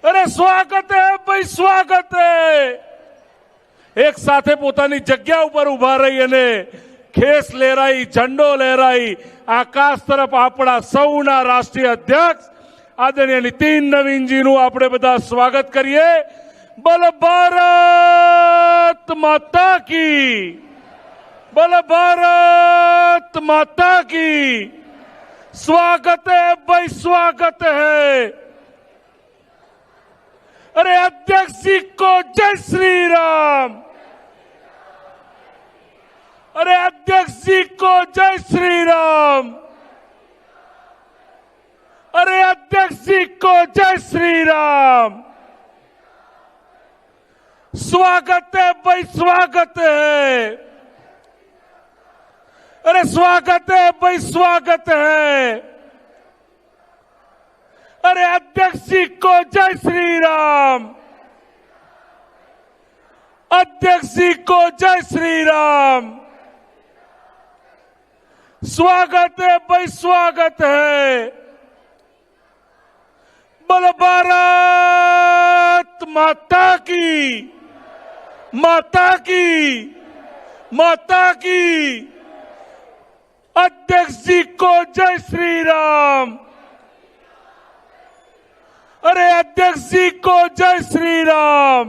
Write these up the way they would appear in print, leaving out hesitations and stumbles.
अरे स्वागत है भाई, स्वागत है। एक साथे पोतानी जग्या पर उभा रही अने खेस लहराई, झंडो लहराई आकाश तरफ आपड़ा सौना राष्ट्रीय अध्यक्ष आदरणीय नितिन नवीनजी નું આપણે બધા સ્વાગત કરીએ। બોલ ભારત માતા की, बोल भारत माता की। स्वागत है भाई, स्वागत है। अरे अध्यक्ष जी को जय श्री राम। अरे अध्यक्ष जी को जय श्री राम। अरे अध्यक्ष जी को जय श्री राम। स्वागत है भाई, स्वागत है। अरे स्वागत है भाई, स्वागत है। अरे अध्यक्ष जी को जय श्री राम। अध्यक्ष जी को जय श्री राम। स्वागत है भाई, स्वागत है। बोल भारत माता की, माता की, माता की। अध्यक्ष जी को जय श्री राम। अरे अध्यक्ष जी को जय श्री राम।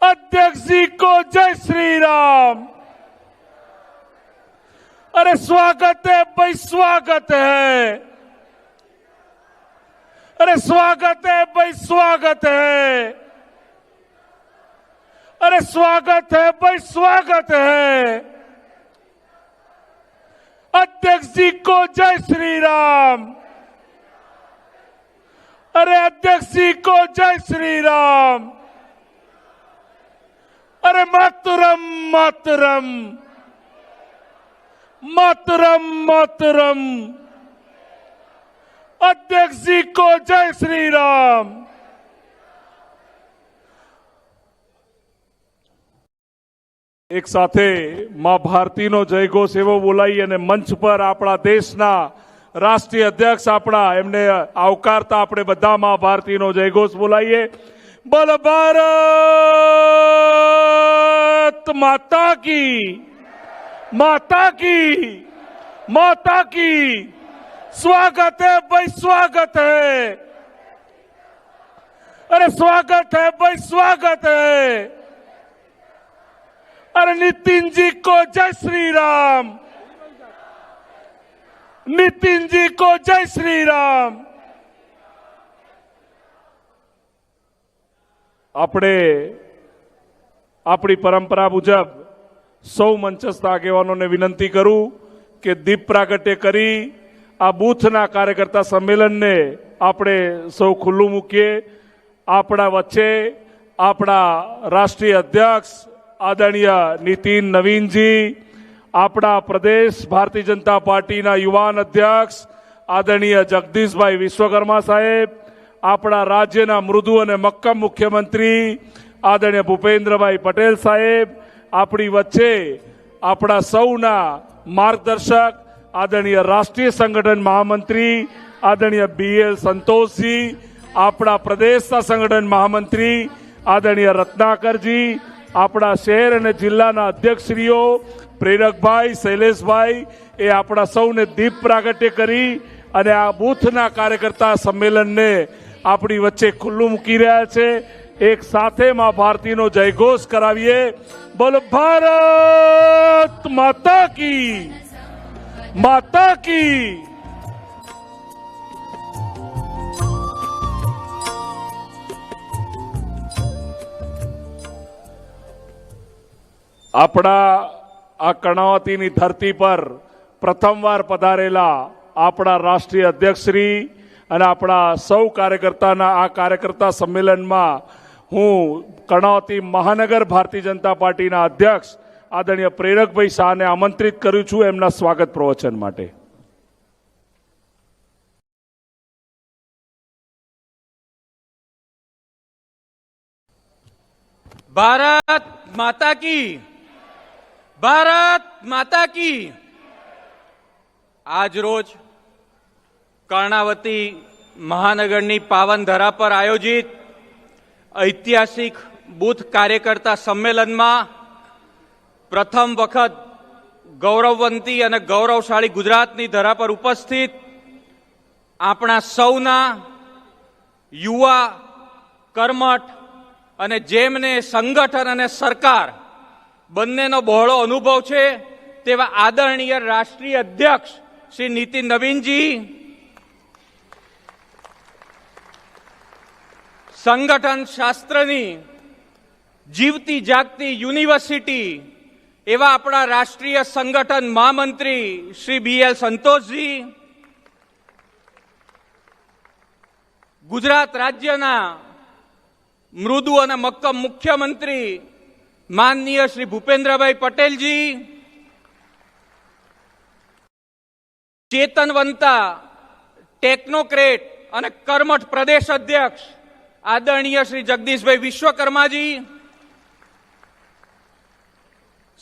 अध्यक्ष जी को जय श्री राम। अरे स्वागत है भाई, स्वागत है। अरे स्वागत है भाई, स्वागत है। अरे स्वागत है भाई, स्वागत है। अध्यक्ष जी को जय श्री राम। अरे अध्यक्ष जी को जय श्री राम। अरे मातरम, मातरम, मातरम, मातरम। अध्यक्ष जी को जय श्री राम। एक साथे मां भारतीनो जयघोष एवो बोलाई अने मंच पर आपणा देशना राष्ट्रीय अध्यक्ष आपणा एमने आवकारता आपणे बधा मां भारतीनो जयघोष बोलाईए। बोल भारत माता की, माता की, माता की। स्वागत है भाई, स्वागत है। अरे स्वागत है भाई, स्वागत है। अरे नितिन जी को जय श्री राम। नितिन जी को जय श्री राम। આપણે આપણી પરંપરા મુજબ સૌ મંચસ્થ આગેવાનોને વિનંતી કરું કે દીપ પ્રાગટ્ય કરી આ બૂથના કાર્યકર્તા સંમેલનને આપણે સૌ ખુલ્લું મૂકીએ। આપણા વચ્ચે આપણા રાષ્ટ્રીય અધ્યક્ષ आदरणीय नितिन नवीन जी, अपना प्रदेश भारतीय जनता पार्टी युवान अध्यक्ष आदरणीय जगदीश भाई विश्वकर्मा साहेब, अपना राज्यना मृदु और मक्कम मुख्यमंत्री आदरणीय भूपेन्द्र भाई पटेल साहेब, अपनी वच्चे अपना सौना मार्गदर्शक आदरणीय राष्ट्रीय संगठन महामंत्री आदरणीय BL संतोष जी, अपना प्रदेश संगठन महामंत्री आदरणीय रत्नाकर जी, अपना शहर और जिल्लाना अध्यक्षश्रीओ प्रेरकभाई शैलेषभाई ए अपना सौने दीप प्रागट्य करी अने आ बूथना कार्यकर्ता सम्मेलन ने अपनी वच्चे खुल्लू मूकी रह्या छे। एक साथे मां भारतीनो जयघोष करावीए। बोल भारत माता की, माता की। આપણા આ કર્ણાવતીની ધરતી પર પ્રથમવાર પધારેલા આપણા રાષ્ટ્રીય અધ્યક્ષશ્રી અને આપણા સૌ કાર્યકર્તાના આ કાર્યકર્તા સંમેલનમાં હું કર્ણાવતી મહાનગર ભારતીય જનતા પાર્ટીના અધ્યક્ષ આદરણીય પ્રેરકભાઈ શાહને આમંત્રિત કરું છું એમના સ્વાગત પ્રવચન માટે। भारत माता की, भारत माता की। आज रोज कर्णावती મહાનગરની પાવન ધરા પર આયોજિત ઐતિહાસિક બૂથ કાર્યકર્તા સંમેલનમાં પ્રથમ વખત ગૌરવવંતી અને ગૌરવશાળી ગુજરાતની ધરા પર ઉપસ્થિત આપણા સૌના યુવા કર્મઠ અને જેમને સંગઠન અને સરકાર બંનેનો બહોળો અનુભવ છે તેવા આદરણીય રાષ્ટ્રીય અધ્યક્ષ શ્રી નીતિન નવીનજી, સંગઠન શાસ્ત્રની જીવતી જાગતી યુનિવર્સિટી એવા આપણા રાષ્ટ્રીય સંગઠન મહામંત્રી શ્રી BL સંતોષજી, ગુજરાત રાજ્યના મૃદુ અને મક્કમ મુખ્યમંત્રી માનનીય શ્રી ભૂપેન્દ્રભાઈ પટેલજી, ચેતનવંતા ટેકનોક્રેટ અને કર્મઠ પ્રદેશ અધ્યક્ષ આદરણીય શ્રી જગદીશભાઈ વિશ્વકર્માજી,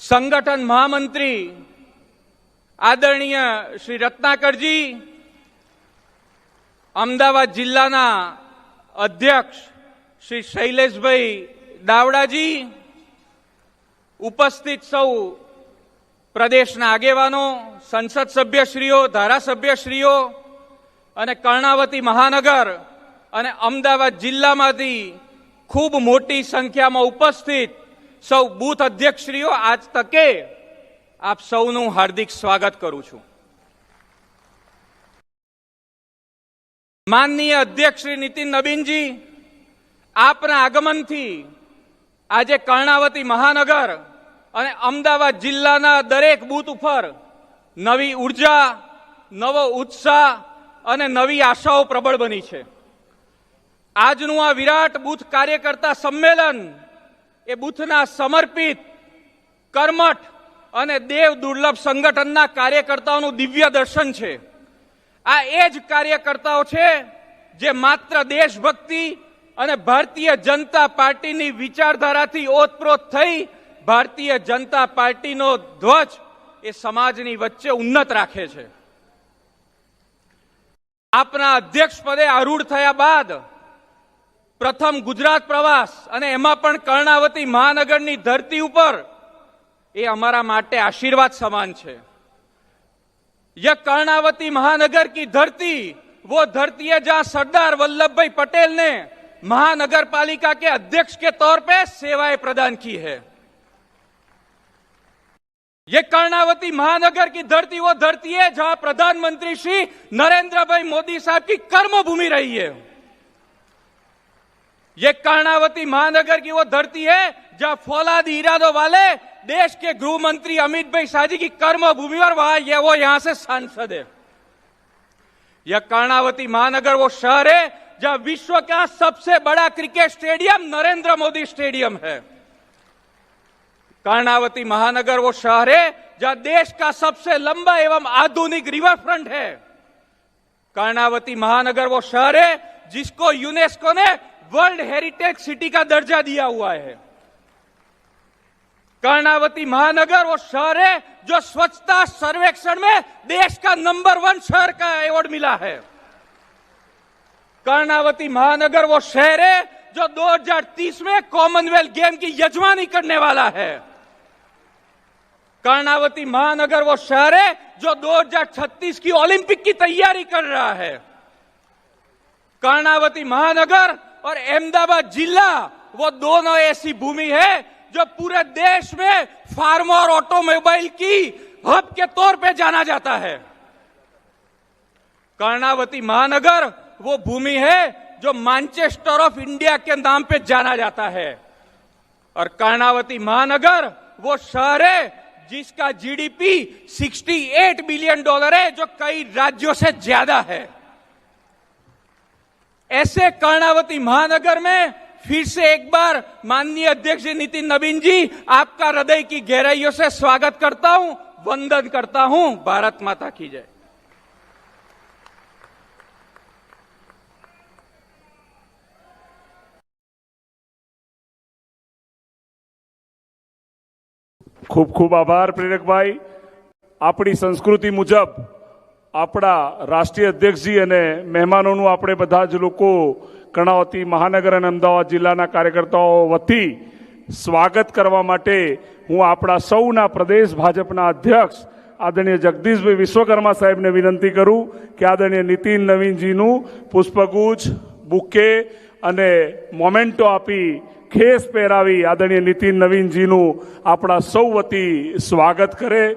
સંગઠન મહામંત્રી આદરણીય શ્રી રત્નાકરજી, અમદાવાદ જિલ્લાના અધ્યક્ષ શ્રી શૈલેષભાઈ દાવડાજી, ઉપસ્થિત સૌ પ્રદેશના આગેવાનો, સંસદ સભ્યશ્રીઓ, ધારાસભ્યશ્રીઓ અને કર્ણાવતી મહાનગર અને અમદાવાદ જિલ્લામાંથી ખૂબ મોટી સંખ્યામાં ઉપસ્થિત સૌ બૂથ અધ્યક્ષશ્રીઓ, આજ તકે આપ સૌનું હાર્દિક સ્વાગત કરું છું. માનનીય અધ્યક્ષ શ્રી નીતિન નવીનજી, આપના આગમનથી આજે કર્ણાવતી મહાનગર અને અમદાવાદ જિલ્લાના દરેક બૂથ ઉપર નવી ઉર્જા, નવો ઉત્સાહ અને નવી આશાઓ પ્રબળ બની છે. આજનું આ વિરાટ બૂથ કાર્યકર્તા સંમેલન એ બૂથના સમર્પિત, કર્મઠ અને દેવ દુર્લભ સંગઠનના કાર્યકર્તાઓનું દિવ્ય દર્શન છે. આ એ જ કાર્યકર્તાઓ છે જે માત્ર દેશભક્તિ અને ભારતીય જનતા પાર્ટીની વિચારધારાથી ઓતપ્રોત થઈ ભારતીય જનતા પાર્ટીનો ધ્વજ એ સમાજની વચ્ચે ઉન્નત રાખે છે. આપના અધ્યક્ષ પદે આરૂઢ થયા બાદ પ્રથમ ગુજરાત પ્રવાસ અને એમાં પણ કર્ણાવતી મહાનગરની ધરતી ઉપર એ અમારા માટે આશીર્વાદ સમાન છે. यह कर्णावती महानगर की धरती वो धरती है जहां सरदार वल्लभ भाई पटेल ने महानगर पालिका के अध्यक्ष के तौर पे सेवाएं प्रदान की है. ये कर्णावती महानगर की धरती वो धरती है जहां प्रधानमंत्री श्री नरेंद्र भाई मोदी साहब की कर्मभूमि रही है. ये कर्णावती महानगर की वो धरती है जहां फौलादी इरादों वाले देश के गृह मंत्री अमित भाई शाह जी की कर्मभूमि और वो यहां से सांसद है. यह कर्णावती महानगर वो शहर है जहां विश्व का सबसे बड़ा cricket stadium Narendra Modi stadium है. कर्णावती महानगर वो शहर है जहां देश का सबसे लंबा एवं आधुनिक रिवर फ्रंट है. कर्णावती महानगर वो शहर है जिसको यूनेस्को ने वर्ल्ड हेरिटेज सिटी का दर्जा दिया हुआ है. कर्णावती महानगर वो शहर है जो स्वच्छता सर्वेक्षण में देश का नंबर 1 शहर का अवार्ड मिला है. कर्णावती महानगर वो शहर है जो 2030 में कॉमनवेल्थ गेम की यजमानी करने वाला है. कर्णावती महानगर वो शहर है जो 2036 की ओलंपिक की तैयारी कर रहा है. कर्णावती महानगर और अहमदाबाद जिला वो दोनों ऐसी भूमि है जो पूरे देश में फार्मा और ऑटोमोबाइल की हब के तौर पे जाना जाता है. कर्णावती महानगर वो भूमि है जो मैनचेस्टर ऑफ इंडिया के नाम पे जाना जाता है. और कर्णावती महानगर वो शहर है जिसका जीडीपी $68 बिलियन है जो कई राज्यों से ज्यादा है. ऐसे कर्णावती महानगर में फिर से एक बार माननीय अध्यक्ष नितिन नवीन जी आपका हृदय की गहराइयों से स्वागत करता हूं, वंदन करता हूं. भारत माता की जय. ખૂબ ખૂબ આભાર પ્રેરકભાઈ. આપણી સંસ્કૃતિ મુજબ આપણા રાષ્ટ્રીય અધ્યક્ષજી અને મહેમાનોનું આપણે બધા જ લોકો કર્ણાવતી મહાનગર અને અમદાવાદ જિલ્લાના કાર્યકર્તાઓ વતી સ્વાગત કરવા માટે હું આપણા સૌના પ્રદેશ ભાજપના અધ્યક્ષ આદરણીય જગદીશભાઈ વિશ્વકર્મા સાહેબને વિનંતી કરું કે આદરણીય નીતિન નવીનજીનું પુષ્પગુચ્છ બુકે અને મોમેન્ટો આપી ખેસ પહેરાવી આદરણીય નીતિન નવીનજીનું આપણા સૌ વતી સ્વાગત કરે.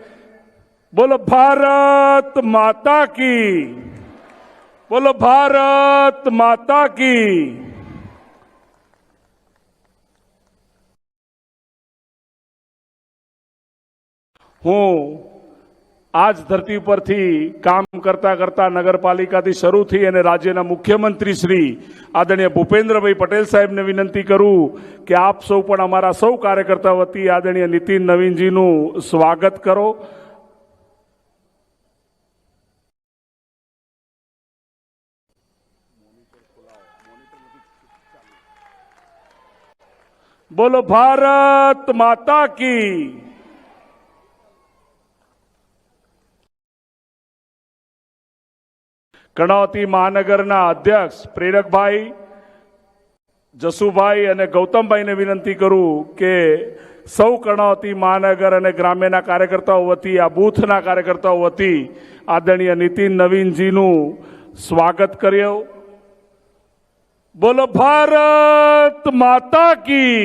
બોલો ભારત માતા કી, બોલો ભારત માતા કી. હું આજ ધરતી પરથી કામ કરતા કરતા નગરપાલિકાથી શરૂ થઈ અને રાજ્યના મુખ્યમંત્રી શ્રી આદરણીય ભૂપેન્દ્રભાઈ પટેલ સાહેબને વિનંતી કરું કે આપ સૌ પણ અમારા સૌ કાર્યકર્તા વતી આદરણીય નીતિન નવીનજીનું સ્વાગત કરો. બોલો ભારત માતા કી. કર્ણાવતી મહાનગરના અધ્યક્ષ પ્રેરકભાઈ, જસુભાઈ અને ગૌતમભાઈને વિનંતી કરું કે સૌ કર્ણાવતી મહાનગર અને ગ્રામ્યના કાર્યકર્તાઓ વતી આ બૂથના કાર્યકર્તાઓ વતી આદરણીય નીતિન નવીનજીનું સ્વાગત કર્યો. બોલો ભારત માતા કી.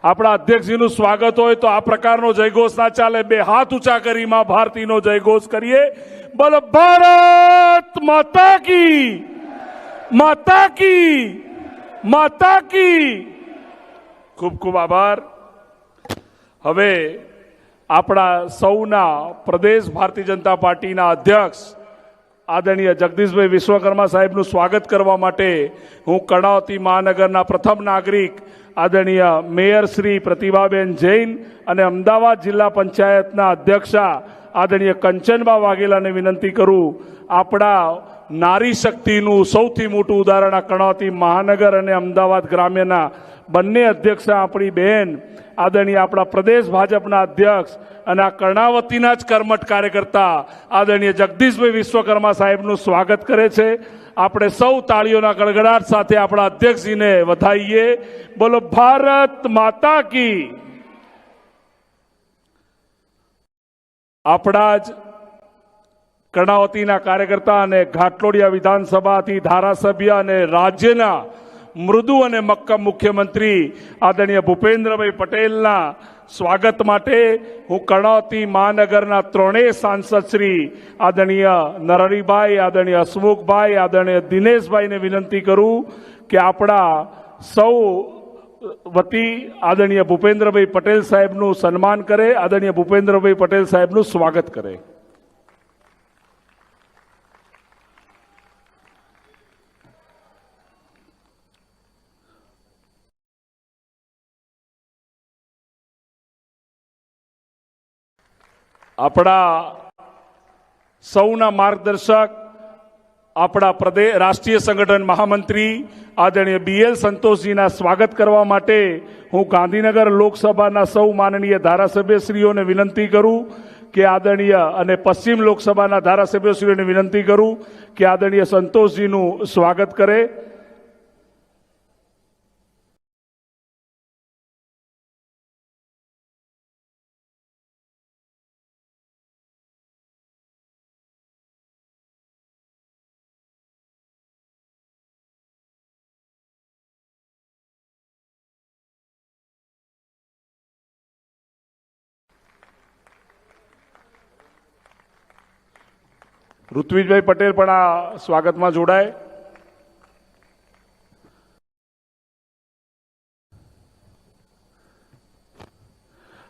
આપણા અધ્યક્ષજીનું સ્વાગત હોય તો આ પ્રકારનો જયઘોષ ના ચાલે. બે હાથ ઊંચા કરી માં ભારતીનો જયઘોષ કરીએ. બોલો ભારત માતા કી, માતા કી, માતા કી. ખૂબ ખૂબ આભાર. હવે આપણા સૌના પ્રદેશ ભારતીય જનતા પાર્ટીના અધ્યક્ષ આદરણીય જગદીશભાઈ વિશ્વકર્મા સાહેબનું સ્વાગત કરવા માટે હું કર્ણાવતી મહાનગરના પ્રથમ નાગરિક આદરણીય મેયર શ્રી પ્રતિભાબેન જૈન અને અમદાવાદ જિલ્લા પંચાયતના અધ્યક્ષા આદરણીય કંચનબા વાઘેલાને વિનંતી કરું. આપણા નારી શક્તિનું સૌથી મોટું ઉદાહરણ આ કર્ણાવતી મહાનગર અને અમદાવાદ ગ્રામ્યના બંને અધ્યક્ષા આપણી બહેન આદરણીય આપણા પ્રદેશ ભાજપના અધ્યક્ષ અને આ કર્ણાવતીના જ કર્મઠ કાર્યકર્તા આદરણીય જગદીશભાઈ વિશ્વકર્મા સાહેબનું સ્વાગત કરે છે. આપણે સૌ તાળીઓના ગડગડાટ સાથે આપણા અધ્યક્ષજીને વધાવીએ. બોલો ભારત માતા કી. આપણા જ કર્ણાવતીના કાર્યકર્તા અને ઘાટલોડિયા વિધાનસભાથી ધારાસભ્ય અને રાજ્યના મૃદુ અને મક્કમ મુખ્યમંત્રી આદરણીય ભૂપેન્દ્રભાઈ પટેલના સ્વાગત માટે હું કર્ણાવતી મહાનગરના ત્રણેય સાંસદ શ્રી આદરણીય નરહરીભાઈ, આદરણીય હસમુખભાઈ, આદરણીય દિનેશભાઈને વિનંતી કરું કે આપણા સૌ વતી આદરણીય ભૂપેન્દ્રભાઈ પટેલ સાહેબનું સન્માન કરે, આદરણીય ભૂપેન્દ્રભાઈ પટેલ સાહેબનું સ્વાગત કરે. આપણા સૌના માર્ગદર્શક આપણા પ્રદેશ રાષ્ટ્રીય સંગઠન મહામંત્રી આદરણીય BL સંતોષજીના સ્વાગત કરવા માટે હું ગાંધીનગર લોકસભાના સૌ માનનીય ધારાસભ્યશ્રીઓને વિનંતી કરું કે આદરણીય અને પશ્ચિમ લોકસભાના ધારાસભ્યશ્રીઓને વિનંતી કરું કે આદરણીય સંતોષજીનું સ્વાગત કરે. ઋત્વિજભાઈ પટેલ પણ આ સ્વાગતમાં જોડાય.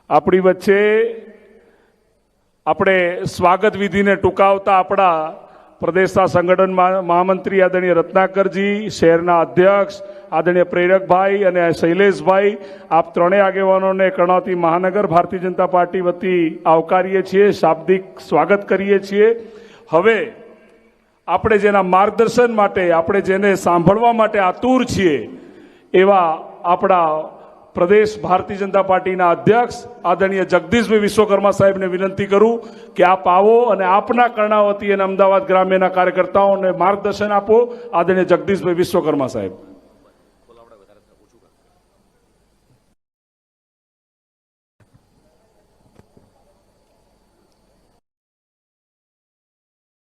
આપણી વચ્ચે આપણે સ્વાગત વિધિને ટૂંકાવતા આપણા પ્રદેશના સંગઠન મહામંત્રી આદરણીય રત્નાકરજી, શહેરના અધ્યક્ષ આદરણીય પ્રેરકભાઈ અને શૈલેષભાઈ, આપ ત્રણેય આગેવાનોને કર્ણાવતી મહાનગર ભારતીય જનતા પાર્ટી વતી આવકારીએ છીએ, શાબ્દિક સ્વાગત કરીએ છીએ. હવે આપણે જેના માર્ગદર્શન માટે, આપણે જેને સાંભળવા માટે આતુર છીએ એવા આપણા પ્રદેશ ભારતીય જનતા પાર્ટીના અધ્યક્ષ આદરણીય જગદીશભાઈ વિશ્વકર્મા સાહેબને વિનંતી કરું કે આપ આવો અને આપના કર્ણાવતી અને અમદાવાદ ગ્રામ્યના કાર્યકર્તાઓને માર્ગદર્શન આપો. આદરણીય જગદીશભાઈ વિશ્વકર્મા સાહેબ.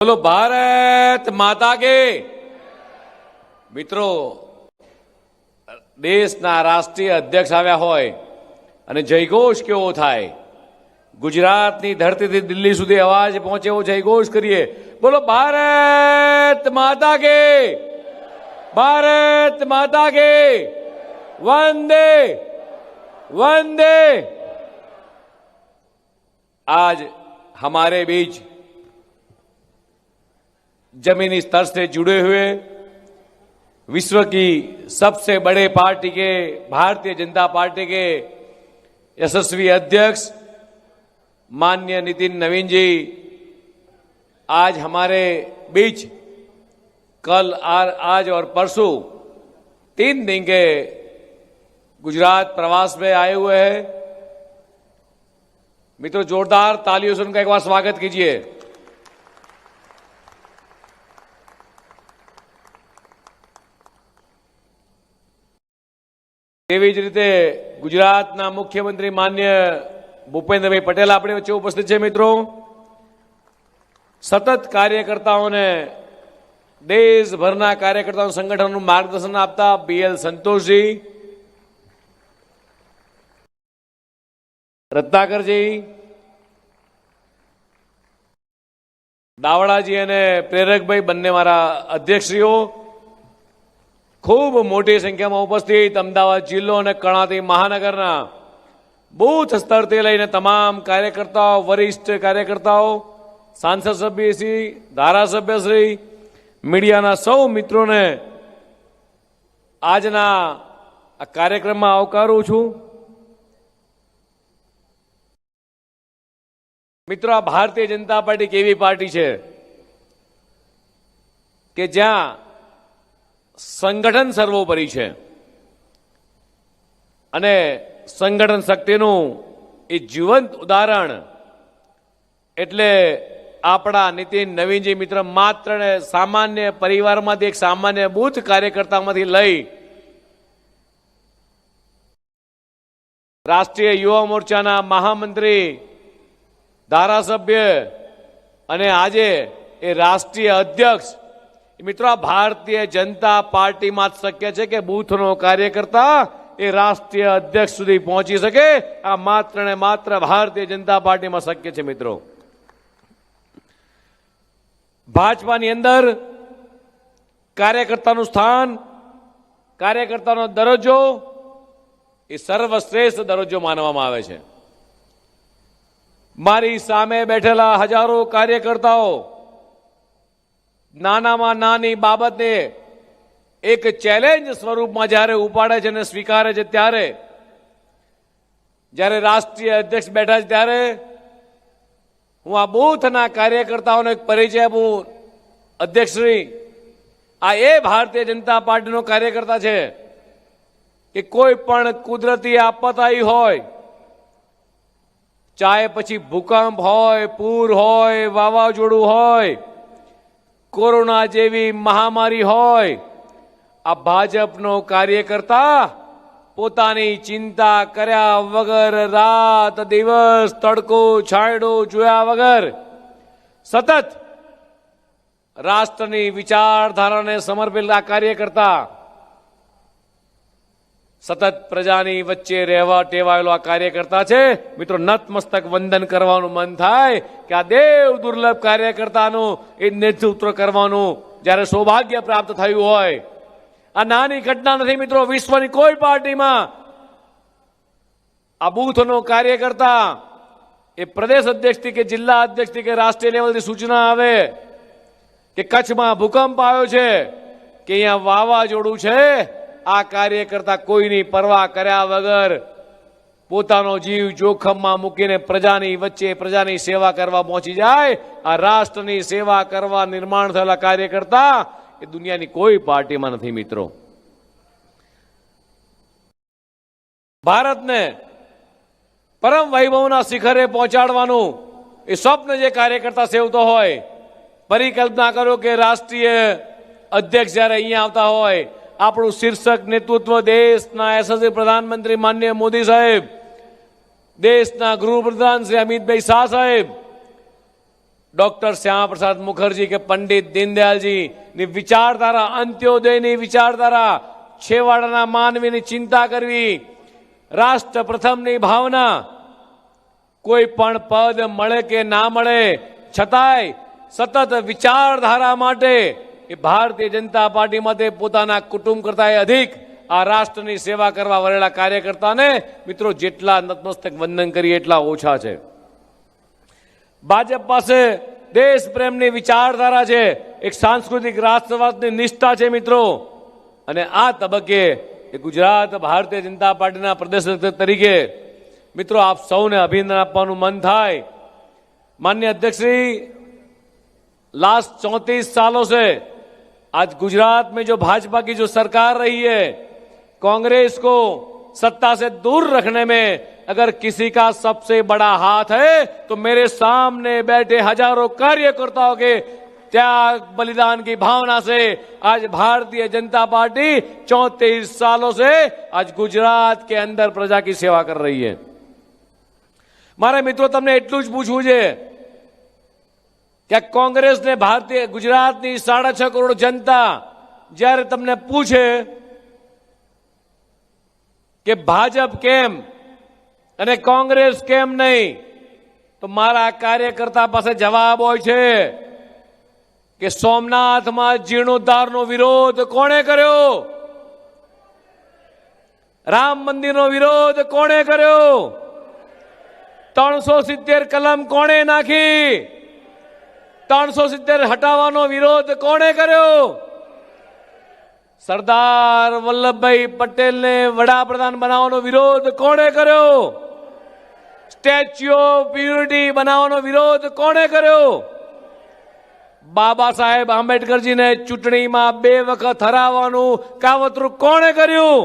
બોલો ભારત માતા કે. મિત્રો, દેશના રાષ્ટ્રીય અધ્યક્ષ આવ્યા હોય અને જયઘોષ કેવો થાય, ગુજરાતની ધરતીથી દિલ્હી સુધી અવાજ પહોંચે એવો જયઘોષ કરીએ. બોલો ભારત માતા કે. ભારત માતા કે. વંદે वंदे. आज हमारे बीच जमीनी स्तर से जुड़े हुए विश्व की सबसे बड़े पार्टी के भारतीय जनता पार्टी के यशस्वी अध्यक्ष माननीय नितिन नवीन जी आज हमारे बीच कल आज और परसों 3 दिन के गुजरात प्रवास में आए हुए हैं. मित्रों, जोरदार तालियों से उनका एक बार स्वागत कीजिए. તેવી જ રીતે ગુજરાતના મુખ્યમંત્રી માન્ય ભૂપેન્દ્રભાઈ પટેલ આપણી વચ્ચે ઉપસ્થિત છે. મિત્રો, સતત કાર્યકર્તાઓને દેશભરના કાર્યકર્તાઓ સંગઠનનું માર્ગદર્શન આપતા BL સંતોષજી, રત્નાકરજી, દાવડાજી અને પ્રેરકભાઈ બંને મારા અધ્યક્ષશ્રીઓ ખૂબ મોટી સંખ્યામાં ઉપસ્થિત અમદાવાદ જિલ્લો અને કર્ણાવતી મહાનગરના બૂથ સ્તરથી લઈને તમામ કાર્યકર્તાઓ, વરિષ્ઠ કાર્યકર્તાઓ, સાંસદ સભ્યશ્રી, ધારાસભ્યશ્રી, મીડિયાના સૌ મિત્રોને આજના આ કાર્યક્રમમાં આવકારું છું. મિત્રો, આ ભારતીય જનતા પાર્ટી કેવી પાર્ટી છે કે જ્યાં સંગઠન સર્વોપરી છે અને સંગઠન શક્તિનું એ જીવંત ઉદાહરણ એટલે આપણા નીતિન નવીનજી. મિત્ર, માત્ર ને સામાન્ય પરિવારમાંથી એક સામાન્ય બૂથ કાર્યકર્તામાંથી લઈ રાષ્ટ્રીય યુવા મોરચાના મહામંત્રી, ધારાસભ્ય અને આજે એ રાષ્ટ્રીય અધ્યક્ષ. મિત્રો, આ ભારતીય જનતા પાર્ટીમાં જ શક્ય છે કે બૂથનો કાર્યકર્તા એ રાષ્ટ્રીય અધ્યક્ષ સુધી પહોંચી શકે. આ માત્ર ને માત્ર ભારતીય જનતા પાર્ટીમાં શક્ય છે. મિત્રો, ભાજપાની અંદર કાર્યકર્તાનું સ્થાન, કાર્યકર્તાનો દરજ્જો એ સર્વશ્રેષ્ઠ દરજ્જો માનવામાં આવે છે. મારી સામે બેઠેલા હજારો કાર્યકર્તાઓ નાનામાં નાની બાબતને એક ચેલેન્જ સ્વરૂપમાં જ્યારે ઉપાડે છે અને સ્વીકારે છે, ત્યારે જ્યારે રાષ્ટ્રીય અધ્યક્ષ બેઠા છે ત્યારે હું આ બૂથના કાર્યકર્તાઓનો એક પરિચય આપું. અધ્યક્ષશ્રી, આ એ ભારતીય જનતા પાર્ટીનો કાર્યકર્તા છે કે કોઈ પણ કુદરતી આપત આવી હોય, ચાહે પછી ભૂકંપ હોય, પૂર હોય, વાવાઝોડું હોય, કોરોના જેવી મહામારી હોય, આ ભાજપનો કાર્યકર્તા પોતાની ચિંતા કર્યા વગર, રાત દિવસ, તડકો છાંયડો જોયા વગર સતત રાષ્ટ્રની વિચારધારાને સમર્પિત આ કાર્યકર્તા, સતત પ્રજાની વચ્ચે રહેવા ટેવાયેલો આ કાર્યકર્તા છે. મિત્રો, નતમસ્તક વંદન કરવાનું મન થાય કે આ દેવ દુર્લભ કાર્યકર્તાનું એ નેતૃત્વ કરવાનું જ્યારે સૌભાગ્ય પ્રાપ્ત થયું હોય. આ નાની ઘટના નથી. મિત્રો, વિશ્વની કોઈ પાર્ટીમાં આ બૂથનો કાર્યકર્તા એ પ્રદેશ અધ્યક્ષથી કે જિલ્લા અધ્યક્ષથી કે રાષ્ટ્રીય લેવલથી સૂચના આવે કે કચ્છમાં ભૂકંપ આવ્યો છે કે અહીંયા વાવાઝોડું છે, આ કાર્યકર્તા કોઈની પરવા કર્યા વગર પોતાનો જીવ જોખમમાં મૂકીને પ્રજાની વચ્ચે પ્રજાની સેવા કરવા પહોંચી જાય. આ રાષ્ટ્રની સેવા કરવા નિર્માણ થયેલા કાર્યકર્તા એ દુનિયાની કોઈ પાર્ટીમાં નથી. મિત્રો, ભારતને પરમ વૈભવના શિખરે પહોંચાડવાનું એ સ્વપ્ન જે કાર્યકર્તા સેવતો હોય, પરિકલ્પના કરો કે રાષ્ટ્રીય અધ્યક્ષ જ્યારે અહીંયા આવતા હોય, આપણું શીર્ષક નેતૃત્વ દેશના યશસ્વી પ્રધાનમંત્રી માનનીય મોદી સાહેબ, દેશના ગૃહપ્રધાન શ્રી અમિતભાઈ શાહ સાહેબ, ડોક્ટર શ્યામા પ્રસાદ મુખર્જી કે પંડિત દીનદયાલજીની વિચારધારા, અંત્યોદયની વિચારધારા, છેવાડાના માનવીની ચિંતા કરવી, રાષ્ટ્ર પ્રથમની ભાવના, કોઈ પણ પદ મળે કે ના મળે છતાંય સતત વિચારધારા માટે એ ભારતીય જનતા પાર્ટી માટે પોતાના કુટુંબ કરતા અધિક આ રાષ્ટ્રની સેવા કરવા વરેલા કાર્યકર્તાને મિત્રો જેટલા નતમસ્તક વંદન કરીએ એટલા ઓછા છે. ભાજપ પાસે દેશ પ્રેમની વિચારધારા છે, એક સાંસ્કૃતિક રાષ્ટ્રવાદની નિષ્ઠા છે મિત્રો. અને આ તબક્કે એ ગુજરાત ભારતીય જનતા પાર્ટીના પ્રદેશ તરીકે મિત્રો આપ સૌને અભિનંદન આપવાનું મન થાય. माननीय अध्यक्ष श्री, लास्ट 34 सालों से आज गुजरात में जो भाजपा की जो सरकार रही है, कांग्रेस को सत्ता से दूर रखने में अगर किसी का सबसे बड़ा हाथ है तो मेरे सामने बैठे हजारों कार्यकर्ताओं के त्याग बलिदान की भावना से आज भारतीय जनता पार्टी 34 सालों से आज गुजरात के अंदर प्रजा की सेवा कर रही है. मारे मित्रों, तमने एटलू ज पूछवू छे कि कांग्रेस ने भारतीय गुजरात की 6.5 करोड़ जनता जयरे तमने पूछे कि भाजप केम अने कांग्रेस केम नहीं, तो मारा कार्यकर्ता पासे जवाब होय छे कि सोमनाथ में जीर्णोद्धार नो विरोध कोणे कर्यो, राम मंदिर नो विरोध कोणे कर्यो, 370 कलम कोणे नाखी, 370 हटावानो विरोध कोणे कर्यो, सरदार वल्लभभाई पटेल ने वडाप्रधान बनावવાનો विरोध कोणे कर्यो, स्टेच्यू ऑफ यूनिटी बनावવાનો विरोध कोणे कर्यो, बाबा साहेब आंबेडकर जी ने चूंटणी में 2 वखत हरावानुं कावतरू कोणे कर्युं.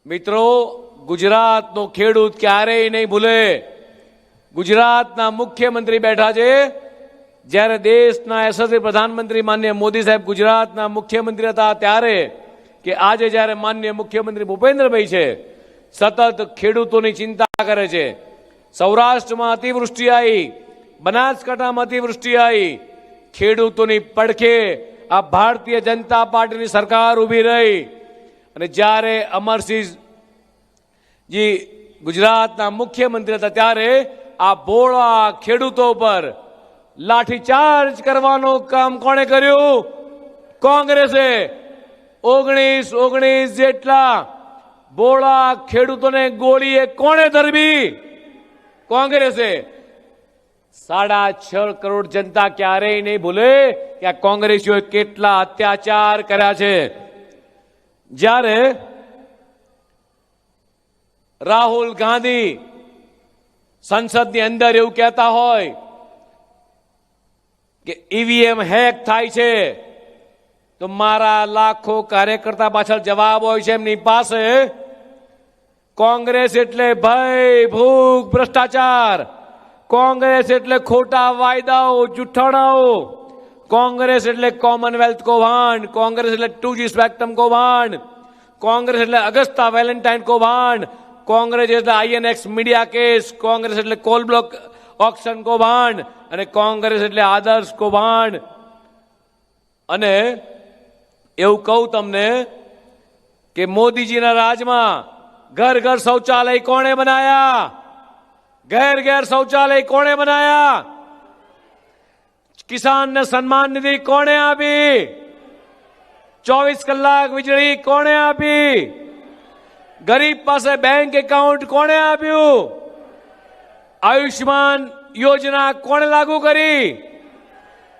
मित्रों, गुजरात नो खेडूत क्यारेय नहीं भूले. गुजरातना मुख्यमंत्री बैठा छे, જ્યારે દેશના યશસ્વી પ્રધાનમંત્રી માનનીય મોદી સાહેબ ગુજરાતના મુખ્યમંત્રી હતા ત્યારે કે આજે જ્યારે માનનીય મુખ્યમંત્રી ભૂપેન્દ્રભાઈ છે સતત ખેડૂતોની ચિંતા કરે છે. સૌરાષ્ટ્રમાં અતિવૃષ્ટિ આવી, બનાસકાંઠામાં અતિવૃષ્ટિ આવી, ખેડૂતોની પડખે આ ભારતીય જનતા પાર્ટીની સરકાર ઊભી રહી. અને જ્યારે અમરસિંહજી ગુજરાતના મુખ્યમંત્રી હતા ત્યારે આ ભોળા ખેડૂતો પર લાઠીચાર્જ કરવાનું કામ કોણે કર્યું? કોંગ્રેસે. 19 જેટલા ભોળા ખેડૂતોને ગોળીએ કોણે ધરવી? કોંગ્રેસે. 6.5 કરોડ જનતા ક્યારેય નહીં ભૂલે કે આ કોંગ્રેસીઓએ કેટલા અત્યાચાર કર્યા છે. જ્યારે રાહુલ ગાંધી સંસદની અંદર એવું કહેતા હોય કે ईवीएम હેક થાય છે, તો મારા લાખો કાર્યકર્તા પાછળ જવાબ હોય છે એમની પાસે. કોંગ્રેસ એટલે ભય, ભૂખ, ભ્રષ્ટાચાર. કોંગ્રેસ એટલે ખોટા વાયદાઓ, જૂઠાણાઓ. કોંગ્રેસ એટલે કોમનવેલ્થ કૌભાંડ. કોંગ્રેસ એટલે 2G સ્પેક્ટ્રમ કૌભાંડ. કોંગ્રેસ એટલે અગસ્તા વેલેન્ટાઇન કૌભાંડ. કોંગ્રેસ એટલે INX મીડિયા કેસ. કોંગ્રેસ એટલે કોલ બ્લોક ઓક્શન કૌભાંડ. અને કોંગ્રેસ એટલે આદર્શ કૌભાંડ. અને એવું કહું તમને કે મોદીજીના રાજમાં ઘર ઘર શૌચાલય કોણે બનાયા? ઘેર ઘેર શૌચાલય કોણે બનાયા? કિસાનને સન્માન નિધિ કોણે આપી? 24 કલાક વીજળી કોણે આપી? ગરીબ પાસે બેંક એકાઉન્ટ કોણે આપ્યું? આયુષ્માન योजना कोणे लागू करी?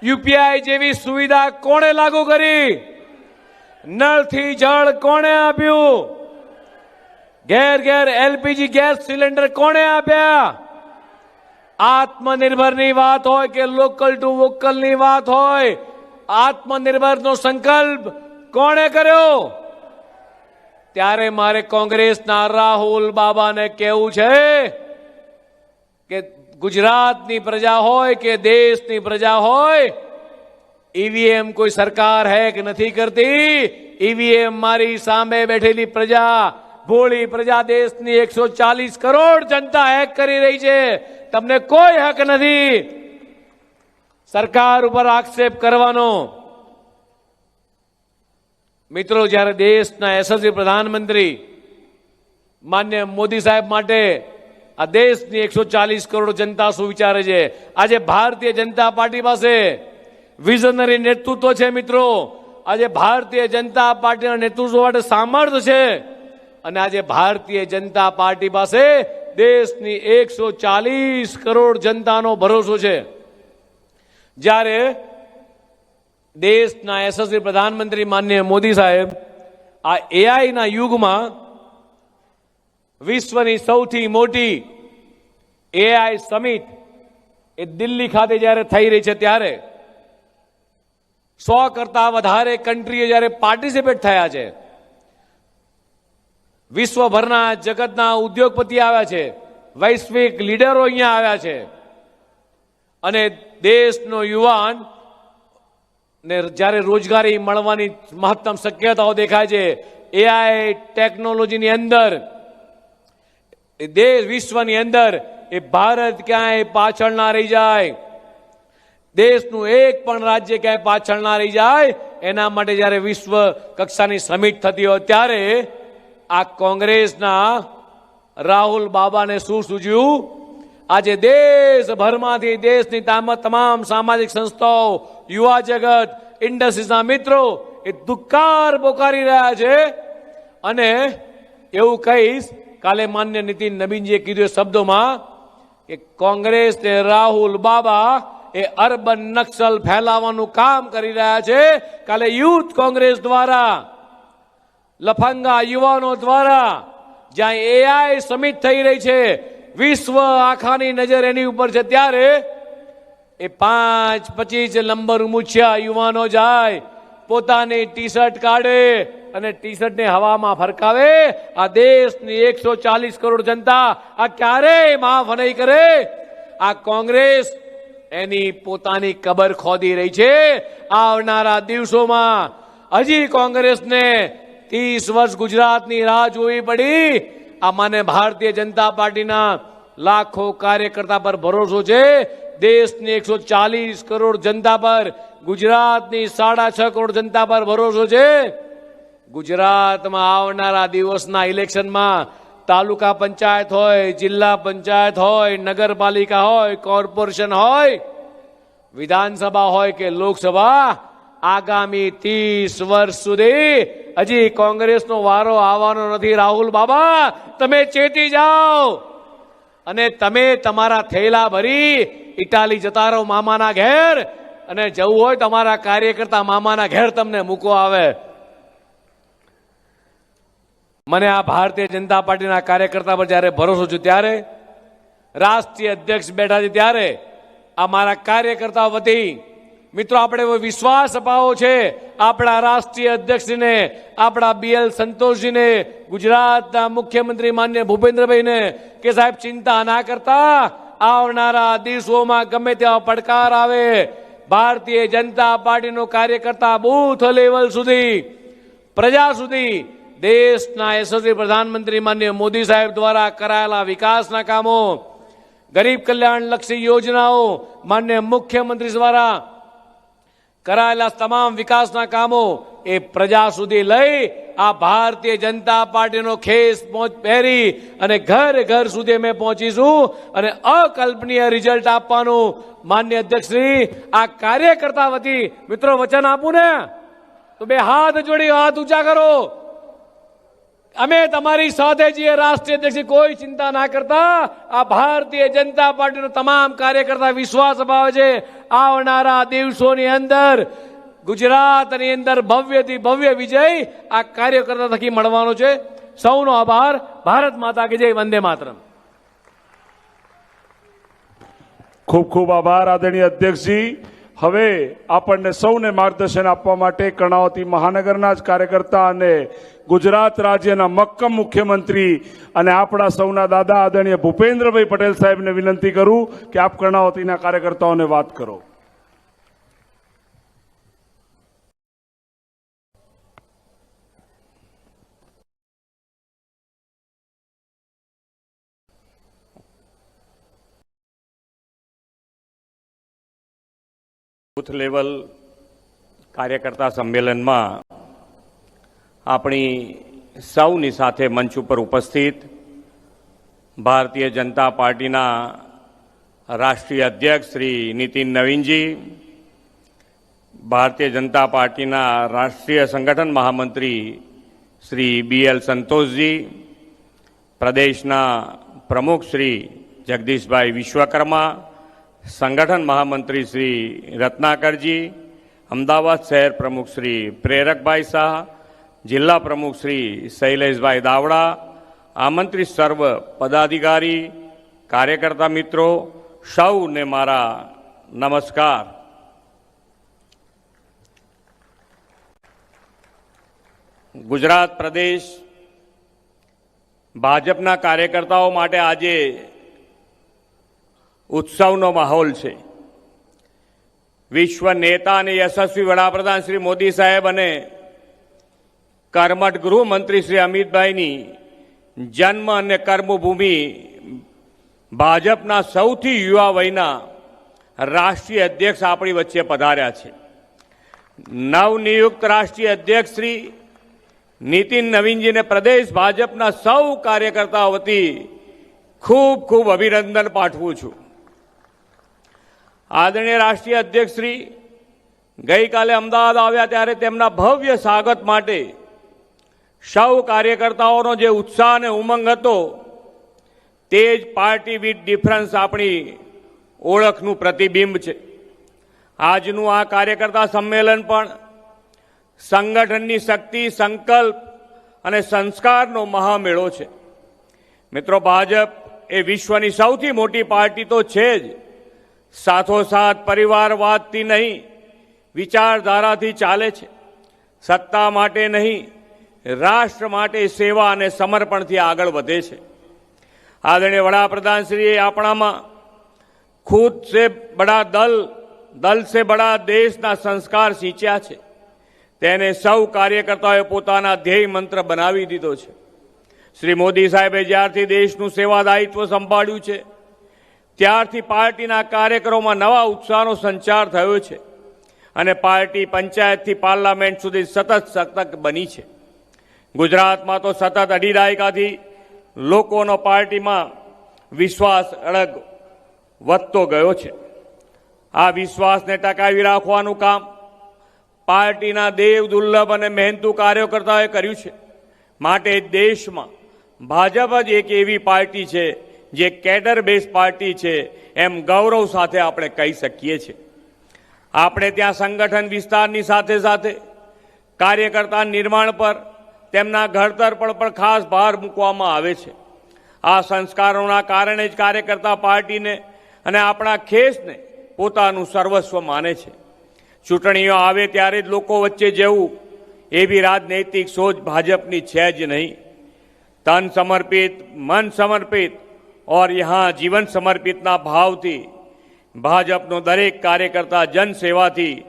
यूपीआई जेवी सुविधा कोणे लागू करी? नल थी जल कोणे आप्यू? घेर घेर एलपीजी गैस सिलेंडर कोणे आप्या? आत्मनिर्भर नी बात होय के लोकल टू वोकल नी बात होय, आत्मनिर्भर नो संकल्प कोणे कर्यो? ત્યારે મારે કોંગ્રેસના રાહુલ બાબાને કહેવું છે કે ગુજરાતની પ્રજા હોય કે દેશની પ્રજા હોય, ઈવીએમ કોઈ સરકાર હે કે નથી કરતી, ઈવીએમ મારી સામે બેઠેલી પ્રજા, ભોળી પ્રજા, દેશની 140 કરોડ જનતા હેક કરી રહી છે. તમને કોઈ હક નથી સરકાર ઉપર આક્ષેપ કરવાનો. મિત્રો, જ્યારે દેશના યશસ્વી પ્રધાનમંત્રી માન્ય મોદી સાહેબ માટે આ દેશની 140 કરોડ જનતા શું વિચારે છે, આજે ભારતીય જનતા પાર્ટી પાસે વિઝનરી નેતૃત્વ છે. મિત્રો, આજે ભારતીય જનતા પાર્ટીના નેતૃત્વ માટે સામર્થ્ય છે અને આજે ભારતીય જનતા પાર્ટી પાસે દેશની 140 કરોડ જનતાનો ભરોસો છે. જ્યારે દેશના યશસ્વી પ્રધાનમંત્રી માનનીય મોદી સાહેબ આ એઆઈના યુગમાં વિશ્વની સૌથી મોટી એઆઈ સમિટ એ દિલ્હી ખાતે જ્યારે થઈ રહી છે, ત્યારે 100 કરતા વધારે કન્ટ્રીઓ જ્યારે પાર્ટિસિપેટ થયા છે, વિશ્વભરના જગતના ઉદ્યોગપતિ આવ્યા છે, વૈશ્વિક લીડરો અહીંયા આવ્યા છે અને દેશનો યુવાન ને જ્યારે રોજગારી મળવાની મહત્તમ શક્યતાઓ દેખાય છે. એઆઈ ટેકનોલોજીની અંદર દેશ વિશ્વની અંદર એ ભારત ક્યાંય પાછળ ના રહી જાય, દેશનું એક પણ રાજ્ય ક્યાંય પાછળ ના રહી જાય, એના માટે જ્યારે વિશ્વ કક્ષાની સમિટ થતી હોય ત્યારે આ કોંગ્રેસના રાહુલ બાબાને શું સૂઝ્યું? આજે દેશભરમાંથી દેશની તમામ સામાજિક સંસ્થાઓ, યુવા જગત, ઇન્ડસ્ટ્રીઝના મિત્રો એ દુક્કાર પોકારી રહ્યા છે. અને એવું કહીશ, કાલે માન્ય નીતિન નવીનજીએ કીધું શબ્દોમાં કે કોંગ્રેસ ને રાહુલ બાબા એ અર્બન નક્સલ ફેલાવવાનું કામ કરી રહ્યા છે. કાલે યુથ કોંગ્રેસ દ્વારા, લફંગા યુવાનો દ્વારા જ્યાં એઆઈ સમિટ થઈ રહી છે, વિશ્વ આખાની નજર એની ઉપર છે, ત્યારે એ 5-25 નંબર મૂછ્યા યુવાનો જાય, પોતાની ટી શર્ટ કાઢે અને ટી શર્ટને હવામાં ફરકાવે. આ દેશની 140 કરોડ જનતા આ ક્યારેય માફ નહીં કરે. આ કોંગ્રેસ એની પોતાની કબર ખોદી રહી છે. આવનારા દિવસોમાં હજી કોંગ્રેસને 30 વર્ષ ગુજરાતની રાહ જોવી પડી. આ મને ભારતીય જનતા પાર્ટીના લાખો કાર્યકર્તા પર ભરોસો છે, દેશની 140 કરોડ જનતા પર, ગુજરાતની 6.5 કરોડ જનતા પર ભરોસો છે. ગુજરાતમાં આવનારા દિવસના ઇલેક્શનમાં તાલુકા પંચાયત હોય, જિલ્લા પંચાયત હોય, નગરપાલિકા હોય, કોર્પોરેશન હોય, વિધાનસભા હોય કે લોકસભા, આગામી 30 વર્ષ સુધી હજી કોંગ્રેસનો વારો આવવાનો નથી. રાહુલ બાબા, તમે ચેતી જાઓ અને તમે તમારા થેલા ભરી ઇટાલી જતા રહો મામાના ઘેર, અને જવું હોય તમારા કાર્યકર્તા મામાના ઘેર તમને મૂકો આવે. મને આ ભારતીય જનતા પાર્ટીના કાર્યકર્તા પર જ્યારે ભરોસો છે, ત્યારે રાષ્ટ્રીય અધ્યક્ષ બેઠા છે, ત્યારે આ મારા કાર્યકર્તા વતી મિત્રો આપણે એવો વિશ્વાસ અપાવો છે આપણા રાષ્ટ્રીય અધ્યક્ષજીને, આપણા BL સંતોષજીને, ગુજરાતના મુખ્યમંત્રી માન્ય ભૂપેન્દ્રભાઈને કે સાહેબ ચિંતા ના કરતા, આવનારા દિવસોમાં ગમે તેવા પડકાર આવે, ભારતીય જનતા પાર્ટીનો કાર્યકર્તા બૂથ લેવલ સુધી, પ્રજા સુધી દેશના યશસ્વી પ્રધાનમંત્રી માન્ય મોદી સાહેબ દ્વારા કરાયેલા વિકાસના કામો, ગરીબ કલ્યાણ લક્ષી યોજનાઓ, માન્ય મુખ્યમંત્રી દ્વારા કરાયેલા તમામ વિકાસના કામો એ પ્રજા સુધી લઈ આ ભારતીય જનતા પાર્ટીનો ખેસ પહેરી અને ઘર ઘર સુધી અમે પહોંચીશું અને અકલ્પનીય રિઝલ્ટ આપવાનું માન્ય અધ્યક્ષશ્રી આ કાર્યકર્તા વતી મિત્રો વચન આપું ને તો બે હાથ જોડી હાથ ઊંચા કરો. અમે તમારી સાથે છીએ રાષ્ટ્રીય અધ્યક્ષ, કોઈ ચિંતા ના કરતા. આ ભારતીય જનતા પાર્ટીનો તમામ કાર્યકર્તા વિશ્વાસ અપાવે છે આવનારા દિવસોની અંદર ગુજરાતની અંદર ભવ્યથી ભવ્ય વિજય આ કાર્યકર્તા થકી મળવાનો છે. સૌનો આભાર. ભારત માતા કી જય. વંદે માતરમ. ખૂબ ખૂબ આભાર આદરણીય અધ્યક્ષજી. હવે આપણને સૌને માર્ગદર્શન આપવા માટે કર્ણાવતી મહાનગરના જ કાર્યકર્તા અને ગુજરાત રાજ્યના મક્કમ મુખ્યમંત્રી અને આપણા સૌના દાદા આદરણીય ભૂપેન્દ્રભાઈ પટેલ સાહેબને વિનંતી કરું કે આપ કર્ણાવતીના કાર્યકર્તાઓને વાત કરો. બૂથ લેવલ કાર્યકર્તા સંમેલનમાં આપણી સૌની સાથે મંચ ઉપર ઉપસ્થિત ભારતીય જનતા પાર્ટીના રાષ્ટ્રીય અધ્યક્ષ શ્રી નીતિન નવીનજી, ભારતીય જનતા પાર્ટીના રાષ્ટ્રીય સંગઠન મહામંત્રી શ્રી BL સંતોષજી, પ્રદેશના પ્રમુખ શ્રી જગદીશભાઈ વિશ્વકર્મા, સંગઠન મહામંત્રી શ્રી રત્નાકરજી, અમદાવાદ શહેર પ્રમુખ શ્રી પ્રેરકભાઈ શાહ, જિલ્લા પ્રમુખ શ્રી શૈલેષભાઈ દાવડા, આમંત્રિત સર્વ પદાધિકારી, કાર્યકર્તા મિત્રો, સૌને મારા નમસ્કાર. ગુજરાત પ્રદેશ ભાજપના કાર્યકર્તાઓ માટે આજે ઉત્સવનો માહોલ છે. વિશ્વ નેતા અને યશસ્વી વડાપ્રધાન શ્રી મોદી સાહેબ અને કર્મઠ ગૃહમંત્રી શ્રી અમિતભાઈની જન્મ અને કર્મભૂમિ ભાજપના સૌથી યુવા વયના રાષ્ટ્રીય અધ્યક્ષ આપણી વચ્ચે પધાર્યા છે. નવનિયુક્ત રાષ્ટ્રીય અધ્યક્ષ શ્રી નીતિન નવીનજીને પ્રદેશ ભાજપના સૌ કાર્યકર્તાઓ વતી ખૂબ ખૂબ અભિનંદન પાઠવું છું. આદરણીય રાષ્ટ્રીય અધ્યક્ષ શ્રી ગઈકાલે અમદાવાદ આવ્યા ત્યારે તેમના ભવ્ય સ્વાગત માટે સૌ કાર્યકર્તાઓનો જે ઉત્સાહ અને ઉમંગ હતો તે જ પાર્ટી વિથ ડિફરન્સ આપણી ઓળખનું પ્રતિબિંબ છે. આજનું આ કાર્યકર્તા સંમેલન પણ સંગઠનની શક્તિ, સંકલ્પ અને સંસ્કારનો મહામેળો છે. મિત્રો, ભાજપ એ વિશ્વની સૌથી મોટી પાર્ટી તો છે જ, સાથોસાથ પરિવારવાદથી નહીં વિચારધારાથી ચાલે છે. સત્તા માટે નહીં, રાષ્ટ્ર માટે સેવા અને સમર્પણથી આગળ વધે છે. આદરણીય વડાપ્રધાનશ્રીએ આપણામાં ખુદ સે બડા દલ સે બડા દેશના સંસ્કાર સિંચ્યા છે. તેને સૌ કાર્યકર્તાઓએ પોતાના ધ્યેય મંત્ર બનાવી દીધો છે. શ્રી મોદી સાહેબે જ્યારથી દેશનું સેવાદાયિત્વ સંભાળ્યું છે ત્યારથી પાર્ટીના કાર્યકરોમાં નવા ઉત્સાહનો સંચાર થયો છે અને પાર્ટી પંચાયતથી પાર્લામેન્ટ સુધી સતત બની છે. ગુજરાતમાં તો સતત અઢી દાયકાથી લોકોનો પાર્ટીમાં વિશ્વાસ અડગ વધતો ગયો છે. આ વિશ્વાસને ટકાવી રાખવાનું કામ પાર્ટીના દેવ દુર્લભ અને મહેનતુ કાર્યકર્તાઓએ કર્યું છે. માટે દેશમાં ભાજપ જ એક એવી પાર્ટી છે જે કેડર બેઝ પાર્ટી છે એમ ગૌરવ સાથે આપણે કહી શકીએ છીએ. આપણે ત્યાં સંગઠન વિસ્તારની સાથે સાથે કાર્યકર્તા નિર્માણ પર, તેમના ઘડતર પર પણ ખાસ ભાર મૂકવામાં આવે છે. આ સંસ્કારોના કારણે જ કાર્યકર્તા પાર્ટીને અને આપણા ખેસને પોતાનું સર્વસ્વ માને છે. ચૂંટણીઓ આવે ત્યારે જ લોકો વચ્ચે જવું એવી રાજનૈતિક સોચ ભાજપની છે જ નહીં. તન સમર્પિત, મન સમર્પિત और यहाँ जीवन समर्पितना भावથી ભાજપનો દરેક કાર્યકર્તા જનસેવાથી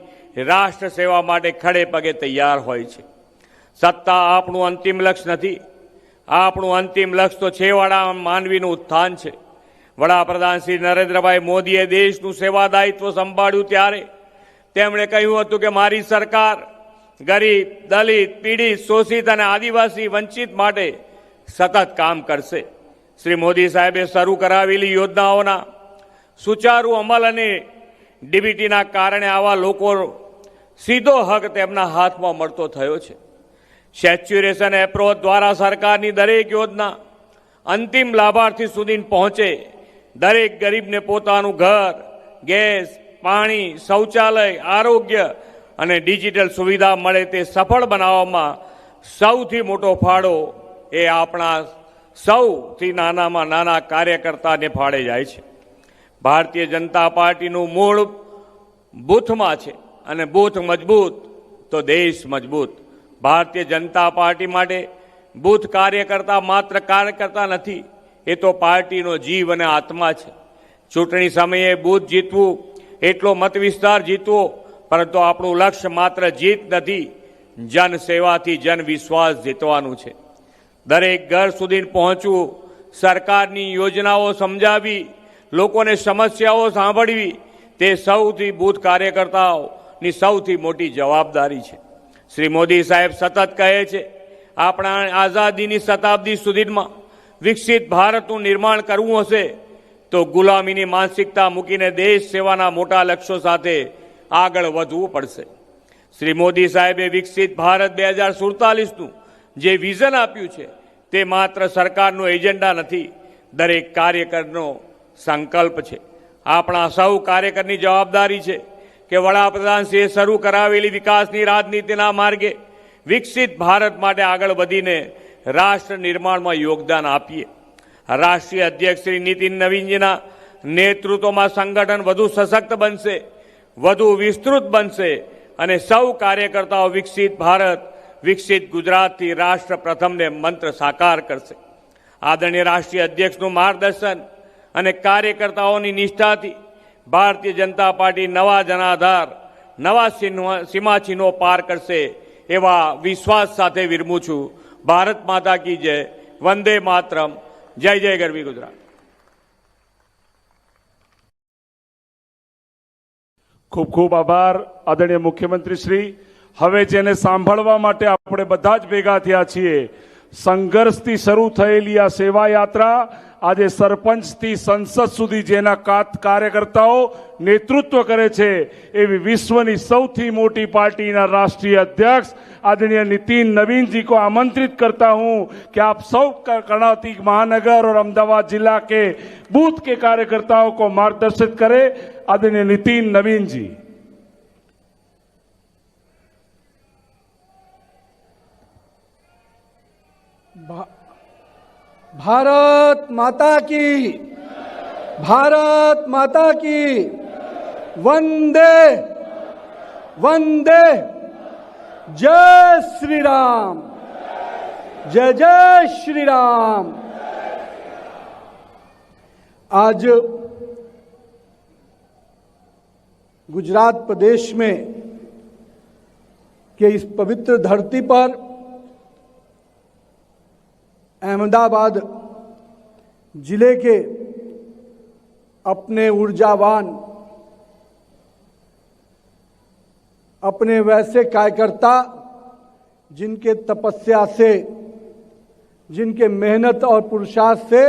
રાષ્ટ્ર સેવા માટે ખડે પગે તૈયાર હોય છે. સત્તા આપણું અંતિમ લક્ષ્ય નથી. આપણું અંતિમ લક્ષ્ય તો છેવાડા માનવીનું ઉત્થાન છે. વડાપ્રધાન શ્રી નરેન્દ્રભાઈ મોદીએ દેશનું સેવાદાયિત્વ સંભાળ્યું ત્યારે તેમણે કહ્યું હતું કે મારી સરકાર ગરીબ, દલિત, પીડિત, શોષિત અને આદિવાસી વંચિત માટે સતત કામ કરશે. શ્રી મોદી સાહેબે શરૂ કરાવેલી યોજનાઓના સુચારુ અમલ અને ડીબીટીના કારણે આવા લોકો સીધો હક તેમના હાથમાં મળતો થયો છે. સેચ્યુરેશન એપ્રોચ દ્વારા સરકારની દરેક યોજના અંતિમ લાભાર્થી સુધી પહોંચે, દરેક ગરીબને પોતાનું ઘર, ગેસ, પાણી, શૌચાલય, આરોગ્ય અને ડિજિટલ સુવિધા મળે તે સફળ બનાવવામાં સૌથી મોટો ફાળો એ આપણા સૌથી નાનામાં નાના કાર્યકર્તાને ફાળે જાય છે. ભારતીય જનતા પાર્ટીનું બૂથમાં છે અને બૂથ મજબૂત તો દેશ મજબૂત. ભારતીય જનતા પાર્ટી માટે બૂથ કાર્યકર્તા માત્ર કાર્યકર્તા નથી, એ તો પાર્ટીનો જીવ અને આત્મા છે. ચૂંટણી સમયે બૂથ જીતવું એટલો મત વિસ્તાર જીતવો, પરંતુ આપણું લક્ષ્ય માત્ર જીત નથી, જન સેવાથી જન વિશ્વાસ જીતવાનું છે. દરેક ઘર સુધી પહોંચવું, સરકારની યોજનાઓ સમજાવી, લોકોને સમસ્યાઓ સાંભળવી, તે સૌથી બૂથ કાર્યકર્તાઓની સૌથી મોટી જવાબદારી છે. શ્રી મોદી સાહેબ સતત કહે છે, આપણા આઝાદીની શતાબ્દી સુધીમાં વિકસિત ભારતનું નિર્માણ કરવું હશે તો ગુલામીની માનસિકતા મૂકીને દેશ સેવાના મોટા લક્ષ્યો સાથે આગળ વધવું પડશે. શ્રી મોદી સાહેબે વિકસિત ભારત 2047નું જે વિઝન આપ્યું છે તે માત્ર સરકારનો એજન્ડા નથી, દરેક કાર્યકરનો સંકલ્પ છે. આપણા સૌ કાર્યકરની જવાબદારી છે કે વડાપ્રધાનશ્રીએ શરૂ કરાવેલી વિકાસની રાજનીતિના માર્ગે વિકસિત ભારત માટે આગળ વધીને રાષ્ટ્ર નિર્માણમાં યોગદાન આપીએ. રાષ્ટ્રીય અધ્યક્ષ શ્રી નીતિન નવીનજીના નેતૃત્વમાં સંગઠન વધુ સશક્ત બનશે, વધુ વિસ્તૃત બનશે અને સૌ કાર્યકર્તાઓ વિકસિત ભારત, વિકસિત ગુજરાતથી રાષ્ટ્ર પ્રથમને મંત્ર સાકાર કરશે. આદરણીય રાષ્ટ્રીય અધ્યક્ષનું માર્ગદર્શન અને કાર્યકર્તાઓની નિષ્ઠાથી ભારતીય જનતા પાર્ટી નવા જનાધાર, નવા સીમાચિહ્નો પાર કરશે એવા વિશ્વાસ સાથે વિરમું છું. ભારત માતા કી જય. વંદે માતરમ. જય જય ગરવી ગુજરાત. ખૂબ ખૂબ આભાર આદરણીય મુખ્યમંત્રી શ્રી. હવે જેને સાંભળવા માટે આપણે બધા જ ભેગા થયા છીએ, સંઘર્ષથી શરૂ થયેલી આ સેવા યાત્રા આજે સરપંચથી સંસદ સુધી જેના કાર્યકર્તાઓ નેતૃત્વ કરે છે એવી વિશ્વની સૌથી મોટી पार्टीના राष्ट्रीय अध्यक्ष आदरणीय नितिन नवीन जी को आमंत्रित करता हूं कि आप सब कर्नावती महानगर और अहमदाबाद जिला के बूथ के कार्यकर्ताओं को मार्गदर्शित करें. आदरणीय नितिन नवीन जी. भारत माता की, भारत माता की, वंदे वंदे. जय श्री राम, जय जय श्री राम. आज गुजरात प्रदेश में के इस पवित्र धरती पर अहमदाबाद जिले के अपने ऊर्जावान, अपने वैसे कार्यकर्ता जिनके तपस्या से, जिनके मेहनत और पुरुषार्थ से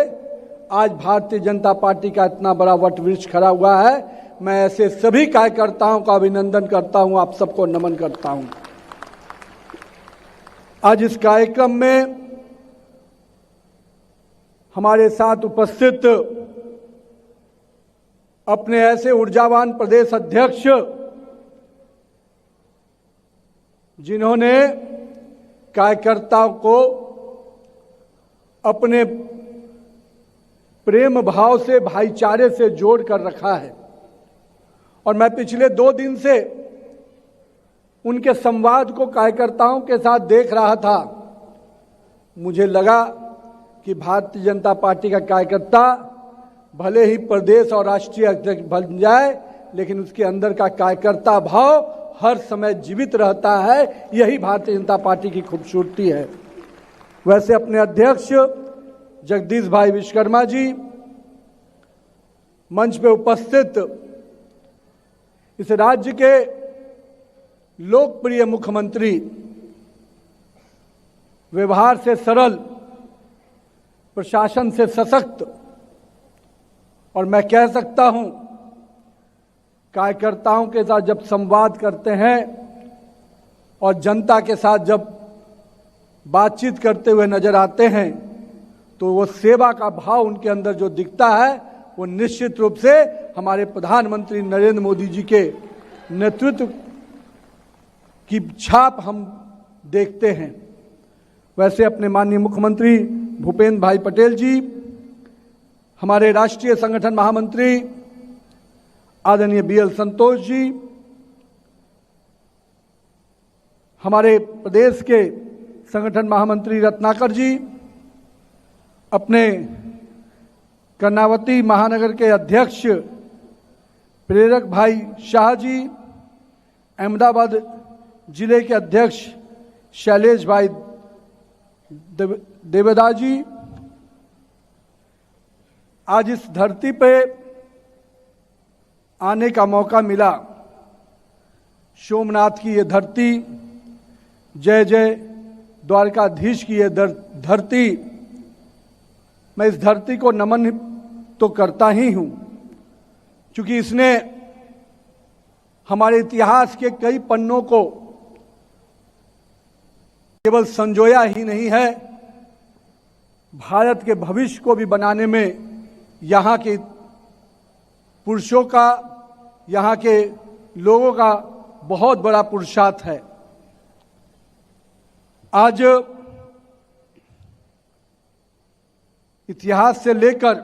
आज भारतीय जनता पार्टी का इतना बड़ा वट वृक्ष खड़ा हुआ है. मैं ऐसे सभी कार्यकर्ताओं का अभिनंदन करता हूं, आप सबको नमन करता हूं. आज इस कार्यक्रम में हमारे साथ उपस्थित अपने ऐसे ऊर्जावान प्रदेश अध्यक्ष जिन्होंने कार्यकर्ताओं को अपने प्रेम भाव से, भाईचारे से जोड़ कर रखा है. और मैं पिछले 2 दिन से उनके संवाद को कार्यकर्ताओं के साथ देख रहा था. मुझे लगा कि भारतीय जनता पार्टी का कार्यकर्ता भले ही प्रदेश और राष्ट्रीय अध्यक्ष बन जाए, लेकिन उसके अंदर का कार्यकर्ता भाव हर समय जीवित रहता है. यही भारतीय जनता पार्टी की खूबसूरती है. वैसे अपने अध्यक्ष जगदीश भाई विश्वकर्मा जी, मंच पे उपस्थित इस राज्य के लोकप्रिय मुख्यमंत्री, व्यवहार से सरल, प्रशासन से सशक्त, और मैं कह सकता हूं कार्यकर्ताओं के साथ जब संवाद करते हैं और जनता के साथ जब बातचीत करते हुए नजर आते हैं तो वो सेवा का भाव उनके अंदर जो दिखता है वो निश्चित रूप से हमारे प्रधानमंत्री नरेंद्र मोदी जी के नेतृत्व की छाप हम देखते हैं. वैसे अपने माननीय मुख्यमंत्री भूपेंद्र भाई पटेल जी, हमारे राष्ट्रीय संगठन महामंत्री आदरणीय BL संतोष जी, हमारे प्रदेश के संगठन महामंत्री रत्नाकर जी, अपने कर्णावती महानगर के अध्यक्ष प्रेरक भाई शाह जी, अहमदाबाद जिले के अध्यक्ष शैलेश भाई देवदा जी, आज इस धरती पे आने का मौका मिला। सोमनाथ की ये धरती, जय जय द्वारकाधीश की ये धरती, मैं इस धरती को नमन तो करता ही हूं, क्योंकि इसने हमारे इतिहास के कई पन्नों को केवल संजोया ही नहीं है, भारत के भविष्य को भी बनाने में यहाँ के पुरुषों का, यहाँ के लोगों का बहुत बड़ा पुरुषार्थ है। आज इतिहास से लेकर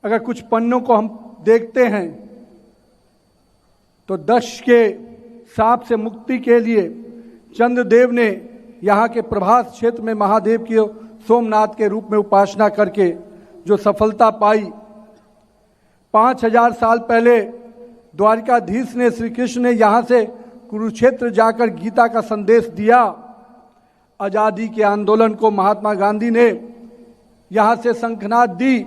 अगर कुछ पन्नों को हम देखते हैं तो दक्ष के साप से मुक्ति के लिए चंद्रदेव ने यहाँ के प्रभास क्षेत्र में महादेव की सोमनाथ के रूप में उपासना करके जो सफलता पाई, 5000 साल पहले द्वारकाधीश ने, श्री कृष्ण ने यहाँ से कुरुक्षेत्र जाकर गीता का संदेश दिया। आजादी के आंदोलन को महात्मा गांधी ने यहाँ से शंखनाद दी।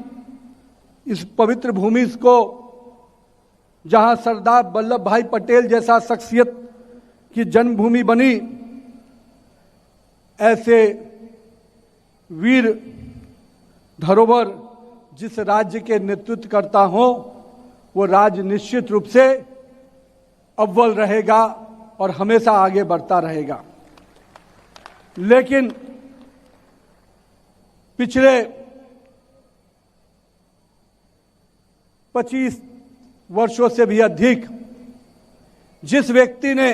इस पवित्र भूमि को, जहाँ सरदार वल्लभ भाई पटेल जैसा शख्सियत की जन्मभूमि बनी, ऐसे वीर धरोहर जिस राज्य के नेतृत्व करता हो, वो राज्य निश्चित रूप से अव्वल रहेगा और हमेशा आगे बढ़ता रहेगा। लेकिन पिछले 25 वर्षों से भी अधिक जिस व्यक्ति ने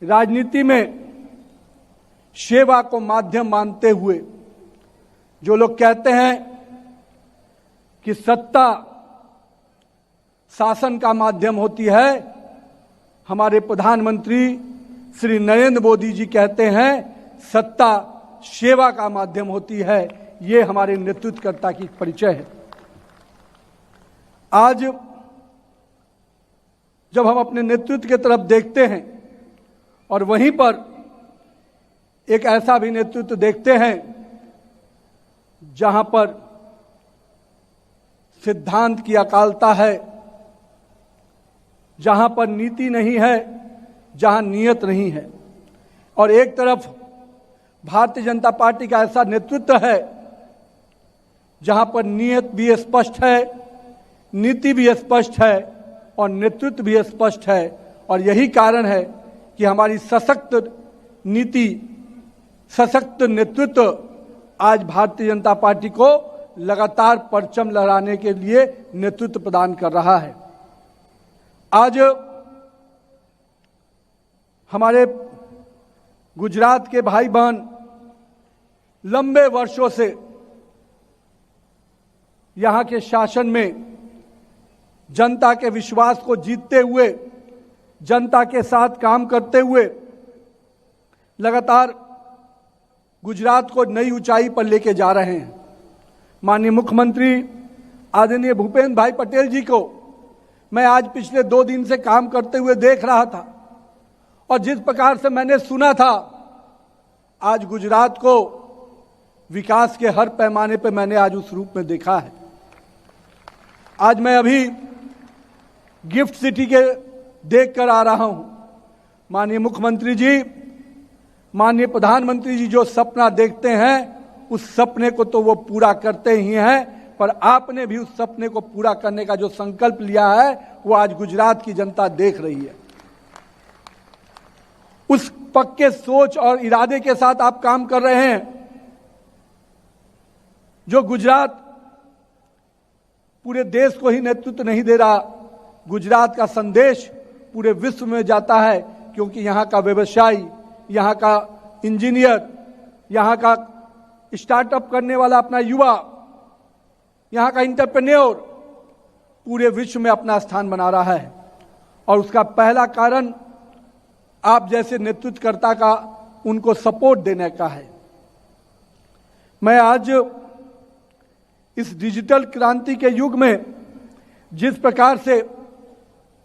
राजनीति में सेवा को माध्यम मानते हुए, जो लोग कहते हैं कि सत्ता शासन का माध्यम होती है, हमारे प्रधानमंत्री श्री नरेंद्र मोदी जी कहते हैं सत्ता सेवा का माध्यम होती है। ये हमारे नेतृत्वकर्ता की परिचय है। आज जब हम अपने नेतृत्व की तरफ देखते हैं और वहीं पर एक ऐसा भी नेतृत्व देखते हैं जहां पर सिद्धांत की अकालता है, जहां पर नीति नहीं है, जहां नियत नहीं है, और एक तरफ भारतीय जनता पार्टी का ऐसा नेतृत्व है जहां पर नियत भी स्पष्ट है, नीति भी स्पष्ट है और नेतृत्व भी स्पष्ट है। और यही कारण है कि हमारी सशक्त नीति, सशक्त नेतृत्व आज भारतीय जनता पार्टी को लगातार परचम लहराने के लिए नेतृत्व प्रदान कर रहा है। आज हमारे गुजरात के भाई बहन लंबे वर्षों से यहाँ के शासन में जनता के विश्वास को जीतते हुए, जनता के साथ काम करते हुए लगातार गुजरात को नई ऊंचाई पर लेके जा रहे हैं। माननीय मुख्यमंत्री आदरणीय भूपेंद्र भाई पटेल जी को मैं आज पिछले 2 दिन से काम करते हुए देख रहा था, और जिस प्रकार से मैंने सुना था, आज गुजरात को विकास के हर पैमाने पर मैंने आज उस रूप में देखा है। आज मैं अभी गिफ्ट सिटी के देख कर आ रहा हूं। माननीय मुख्यमंत्री जी, माननीय प्रधानमंत्री जी जो सपना देखते हैं, उस सपने को तो वो पूरा करते ही हैं, पर आपने भी उस सपने को पूरा करने का जो संकल्प लिया है, वो आज गुजरात की जनता देख रही है। उस पक्के सोच और इरादे के साथ आप काम कर रहे हैं जो गुजरात पूरे देश को ही नेतृत्व नहीं दे रहा, गुजरात का संदेश पूरे विश्व में जाता है, क्योंकि यहाँ का व्यवसायी, यहाँ का इंजीनियर, यहाँ का स्टार्टअप करने वाला अपना युवा, यहाँ का एंटरप्रेन्योर पूरे विश्व में अपना स्थान बना रहा है। और उसका पहला कारण आप जैसे नेतृत्वकर्ता का उनको सपोर्ट देने का है। मैं आज इस डिजिटल क्रांति के युग में जिस प्रकार से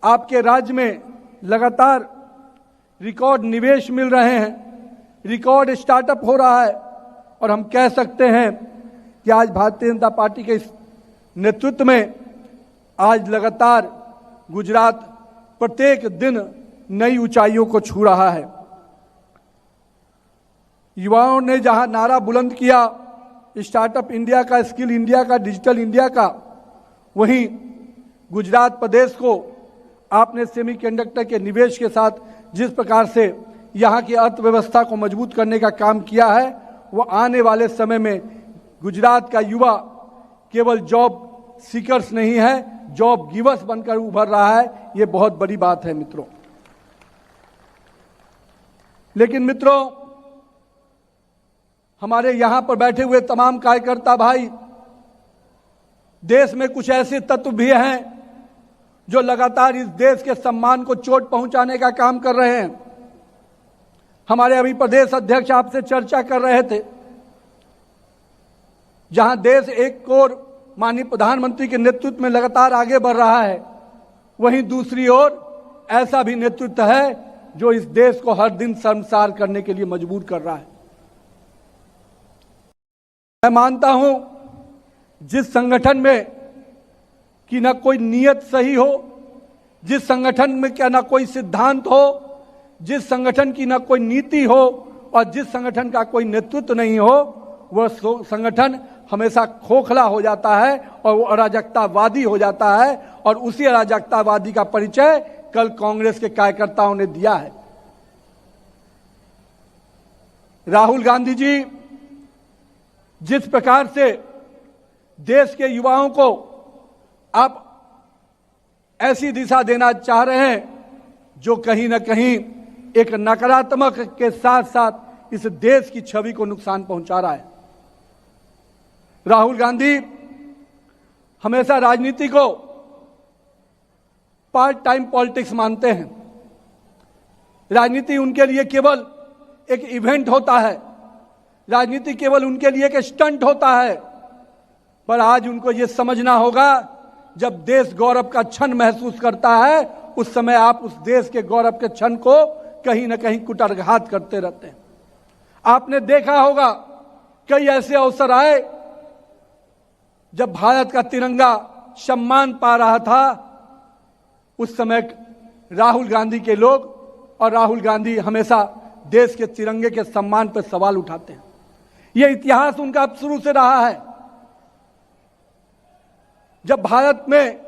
आपके राज्य में लगातार रिकॉर्ड निवेश मिल रहे हैं, रिकॉर्ड स्टार्टअप हो रहा है, और हम कह सकते हैं कि आज भारतीय जनता पार्टी के इस नेतृत्व में आज लगातार गुजरात प्रत्येक दिन नई ऊंचाइयों को छू रहा है। युवाओं ने जहां नारा बुलंद किया स्टार्टअप इंडिया का, स्किल इंडिया का, डिजिटल इंडिया का, वहीं गुजरात प्रदेश को आपने सेमीकंडक्टर के निवेश के साथ जिस प्रकार से यहाँ की अर्थव्यवस्था को मजबूत करने का काम किया है, वो आने वाले समय में गुजरात का युवा केवल जॉब सीकर्स नहीं है, जॉब गिवर्स बनकर उभर रहा है। ये बहुत बड़ी बात है मित्रों। लेकिन मित्रों, हमारे यहां पर बैठे हुए तमाम कार्यकर्ता भाई, देश में कुछ ऐसे तत्व भी हैं जो लगातार इस देश के सम्मान को चोट पहुंचाने का काम कर रहे हैं। हमारे अभी प्रदेश अध्यक्ष आपसे चर्चा कर रहे थे, जहां देश एक ओर माननीय प्रधानमंत्री के नेतृत्व में लगातार आगे बढ़ रहा है, वहीं दूसरी ओर ऐसा भी नेतृत्व है जो इस देश को हर दिन शर्मसार करने के लिए मजबूर कर रहा है। मैं मानता हूं जिस संगठन में कि ना कोई नियत सही हो, जिस संगठन में क्या ना कोई सिद्धांत हो, जिस संगठन की ना कोई नीति हो और जिस संगठन का कोई नेतृत्व नहीं हो, वह संगठन हमेशा खोखला हो जाता है और वो अराजकतावादी हो जाता है। और उसी अराजकतावादी का परिचय कल कांग्रेस के कार्यकर्ताओं ने दिया है। राहुल गांधी जी जिस प्रकार से देश के युवाओं को आप ऐसी दिशा देना चाह रहे हैं जो कहीं ना कहीं एक नकारात्मक के साथ साथ इस देश की छवि को नुकसान पहुंचा रहा है। राहुल गांधी हमेशा राजनीति को पार्ट टाइम पॉलिटिक्स मानते हैं। राजनीति उनके लिए केवल एक इवेंट होता है, राजनीति केवल उनके लिए एक स्टंट होता है। पर आज उनको यह समझना होगा, जब देश गौरव का क्षण महसूस करता है, उस समय आप उस देश के गौरव के क्षण को कहीं ना कहीं कुठाराघात करते रहते हैं। आपने देखा होगा कई ऐसे अवसर आए जब भारत का तिरंगा सम्मान पा रहा था, उस समय राहुल गांधी के लोग और राहुल गांधी हमेशा देश के तिरंगे के सम्मान पर सवाल उठाते हैं। यह इतिहास उनका शुरू से रहा है। जब भारत में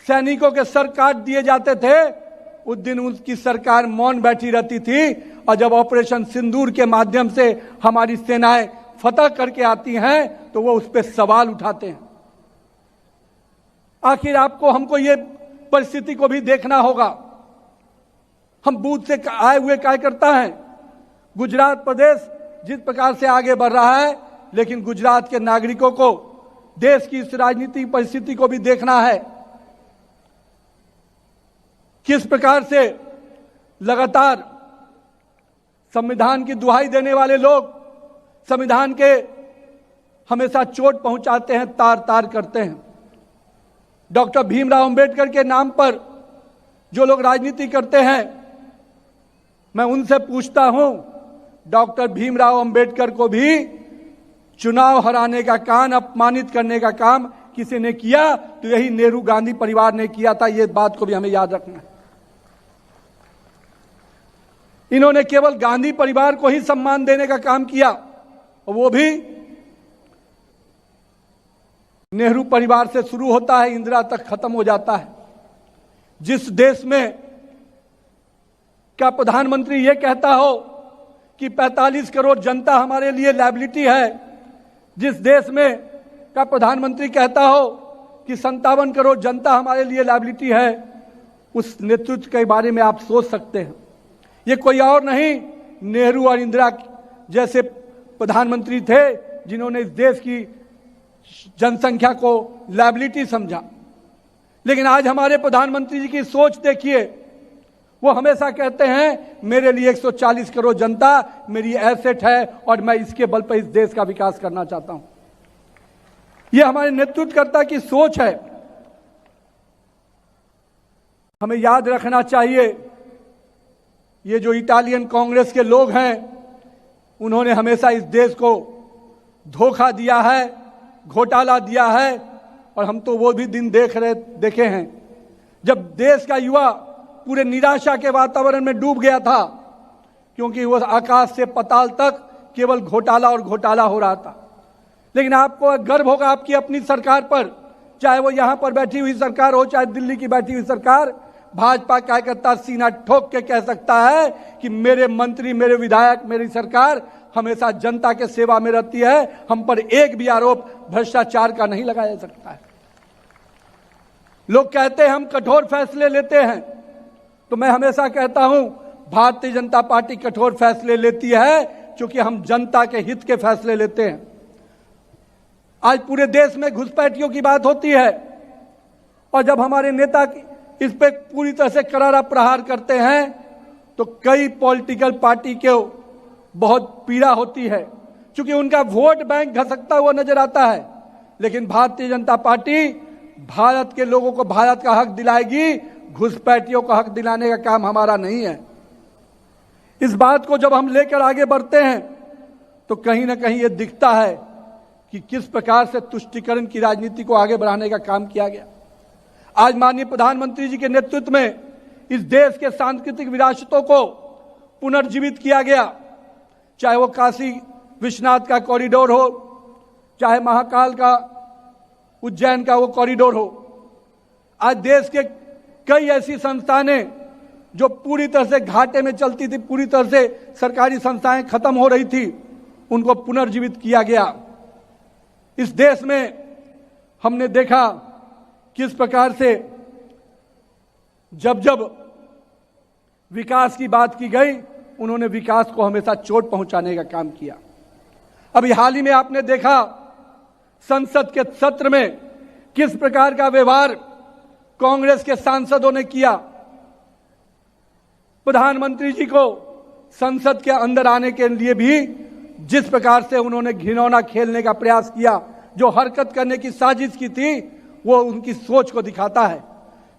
सैनिकों के सर काट दिए जाते थे, उस दिन उनकी सरकार मौन बैठी रहती थी, और जब ऑपरेशन सिंदूर के माध्यम से हमारी सेनाएं फतह करके आती हैं तो वो उस पर सवाल उठाते हैं। आखिर आपको हमको ये परिस्थिति को भी देखना होगा। हम बूथ से आए हुए कार्यकर्ता हैं। गुजरात प्रदेश जिस प्रकार से आगे बढ़ रहा है, लेकिन गुजरात के नागरिकों को देश की इस राजनीतिक परिस्थिति को भी देखना है। किस प्रकार से लगातार संविधान की दुहाई देने वाले लोग संविधान के हमेशा चोट पहुंचाते हैं, तार तार करते हैं। डॉक्टर भीमराव अंबेडकर के नाम पर जो लोग राजनीति करते हैं, मैं उनसे पूछता हूं, डॉक्टर भीमराव अंबेडकर को भी चुनाव हराने का काम, अपमानित करने का काम किसी ने किया तो यही नेहरू गांधी परिवार ने किया था। ये बात को भी हमें याद रखना है। इन्होंने केवल गांधी परिवार को ही सम्मान देने का काम किया, और वो भी नेहरू परिवार से शुरू होता है, इंदिरा तक खत्म हो जाता है। जिस देश में क्या प्रधानमंत्री ये कहता हो कि 45 करोड़ जनता हमारे लिए लायबिलिटी है, जिस देश में का प्रधानमंत्री कहता हो कि 57 करोड़ जनता हमारे लिए लायबिलिटी है, उस नेतृत्व के बारे में आप सोच सकते हैं। ये कोई और नहीं, नेहरू और इंदिरा जैसे प्रधानमंत्री थे जिन्होंने इस देश की जनसंख्या को लायबिलिटी समझा। लेकिन आज हमारे प्रधानमंत्री जी की सोच देखिए, वो हमेशा कहते हैं मेरे लिए 140 करोड़ जनता मेरी एसेट है और मैं इसके बल पर इस देश का विकास करना चाहता हूं। ये हमारे नेतृत्वकर्ता की सोच है। हमें याद रखना चाहिए, ये जो इटालियन कांग्रेस के लोग हैं उन्होंने हमेशा इस देश को धोखा दिया है, घोटाला दिया है, और हम तो वो भी दिन देखे हैं जब देश का युवा पूरे निराशा के वातावरण में डूब गया था, क्योंकि वो आकाश से पाताल तक केवल घोटाला और घोटाला हो रहा था। लेकिन आपको गर्व होगा आपकी अपनी सरकार पर, चाहे वो यहां पर बैठी हुई सरकार हो चाहे दिल्ली की बैठी हुई सरकार। भाजपा कार्यकर्ता सीना ठोक के कह सकता है कि मेरे मंत्री, मेरे विधायक, मेरी सरकार हमेशा जनता के सेवा में रहती है। हम पर एक भी आरोप भ्रष्टाचार का नहीं लगाया जा सकता है। लोग कहते हैं हम कठोर फैसले लेते हैं, तो मैं हमेशा कहता हूं भारतीय जनता पार्टी कठोर फैसले लेती है क्योंकि हम जनता के हित के फैसले लेते हैं। आज पूरे देश में घुसपैठियों की बात होती है और जब हमारे नेता इस पे पूरी तरह से करारा प्रहार करते हैं तो कई पॉलिटिकल पार्टी के बहुत पीड़ा होती है, क्योंकि उनका वोट बैंक घसकता हुआ नजर आता है। लेकिन भारतीय जनता पार्टी भारत के लोगों को भारत का हक दिलाएगी, घुसपैठियों को हक दिलाने का काम हमारा नहीं है। इस बात को जब हम लेकर आगे बढ़ते हैं तो कहीं ना कहीं ये दिखता है कि किस प्रकार से तुष्टीकरण की राजनीति को आगे बढ़ाने का काम किया गया। आज माननीय प्रधानमंत्री जी के नेतृत्व में इस देश के सांस्कृतिक विरासतों को पुनर्जीवित किया गया, चाहे वो काशी विश्वनाथ का कॉरिडोर हो, चाहे महाकाल का उज्जैन का वो कॉरिडोर हो। आज देश के कई ऐसी संस्थानें जो पूरी तरह से घाटे में चलती थी, पूरी तरह से सरकारी संस्थाएं खत्म हो रही थी, उनको पुनर्जीवित किया गया। इस देश में हमने देखा किस प्रकार से जब जब विकास की बात की गई उन्होंने विकास को हमेशा चोट पहुंचाने का काम किया। अभी हाल ही में आपने देखा संसद के सत्र में किस प्रकार का व्यवहार कांग्रेस के सांसदों ने किया। प्रधानमंत्री जी को संसद के अंदर आने के लिए भी जिस प्रकार से उन्होंने घिनौना खेलने का प्रयास किया, जो हरकत करने की साजिश की थी, वो उनकी सोच को दिखाता है।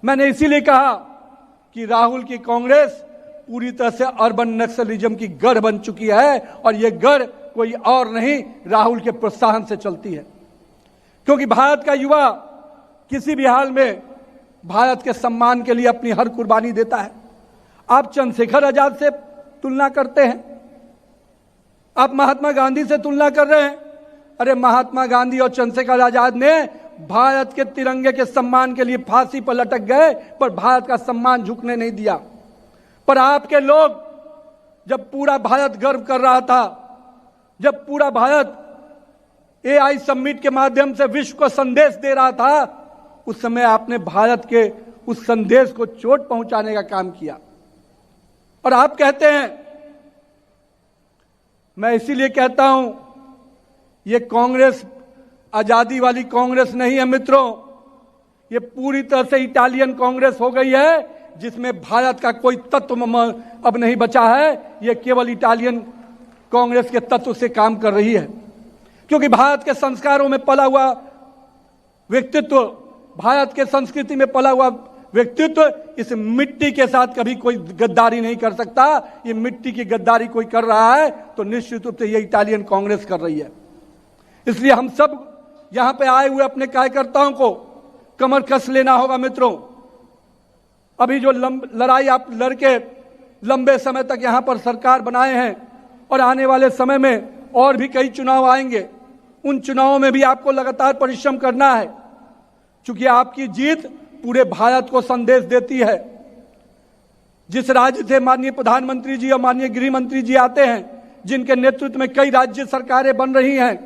मैंने इसीलिए कहा कि राहुल की कांग्रेस पूरी तरह से अर्बन नक्सलिज्म की गढ़ बन चुकी है और ये गढ़ कोई और नहीं राहुल के प्रोत्साहन से चलती है, क्योंकि भारत का युवा किसी भी हाल में भारत के सम्मान के लिए अपनी हर कुर्बानी देता है। आप चंद्रशेखर आजाद से तुलना करते हैं, आप महात्मा गांधी से तुलना कर रहे हैं। अरे महात्मा गांधी और चंद्रशेखर आजाद ने भारत के तिरंगे के सम्मान के लिए फांसी पर लटक गए, पर भारत का सम्मान झुकने नहीं दिया। पर आपके लोग जब पूरा भारत गर्व कर रहा था, जब पूरा भारत AI समिट के माध्यम से विश्व को संदेश दे रहा था, उस समय आपने भारत के उस संदेश को चोट पहुंचाने का काम किया। और आप कहते हैं, मैं इसीलिए कहता हूं ये कांग्रेस आजादी वाली कांग्रेस नहीं है मित्रों, ये पूरी तरह से इटालियन कांग्रेस हो गई है जिसमें भारत का कोई तत्व अब नहीं बचा है। ये केवल इटालियन कांग्रेस के तत्व से काम कर रही है, क्योंकि भारत के संस्कारों में पला हुआ व्यक्तित्व, भारत के संस्कृति में पला हुआ व्यक्तित्व इस मिट्टी के साथ कभी कोई गद्दारी नहीं कर सकता। ये मिट्टी की गद्दारी कोई कर रहा है तो निश्चित रूप से ये इटालियन कांग्रेस कर रही है। इसलिए हम सब यहां पे आए हुए अपने कार्यकर्ताओं को कमर कस लेना होगा मित्रों। अभी जो लड़ाई आप लड़के लंबे समय तक यहां पर सरकार बनाए हैं और आने वाले समय में और भी कई चुनाव आएंगे, उन चुनावों में भी आपको लगातार परिश्रम करना है, क्योंकि आपकी जीत पूरे भारत को संदेश देती है। जिस राज्य से माननीय प्रधानमंत्री जी और माननीय गृह मंत्री जी आते हैं, जिनके नेतृत्व में कई राज्य सरकारें बन रही हैं,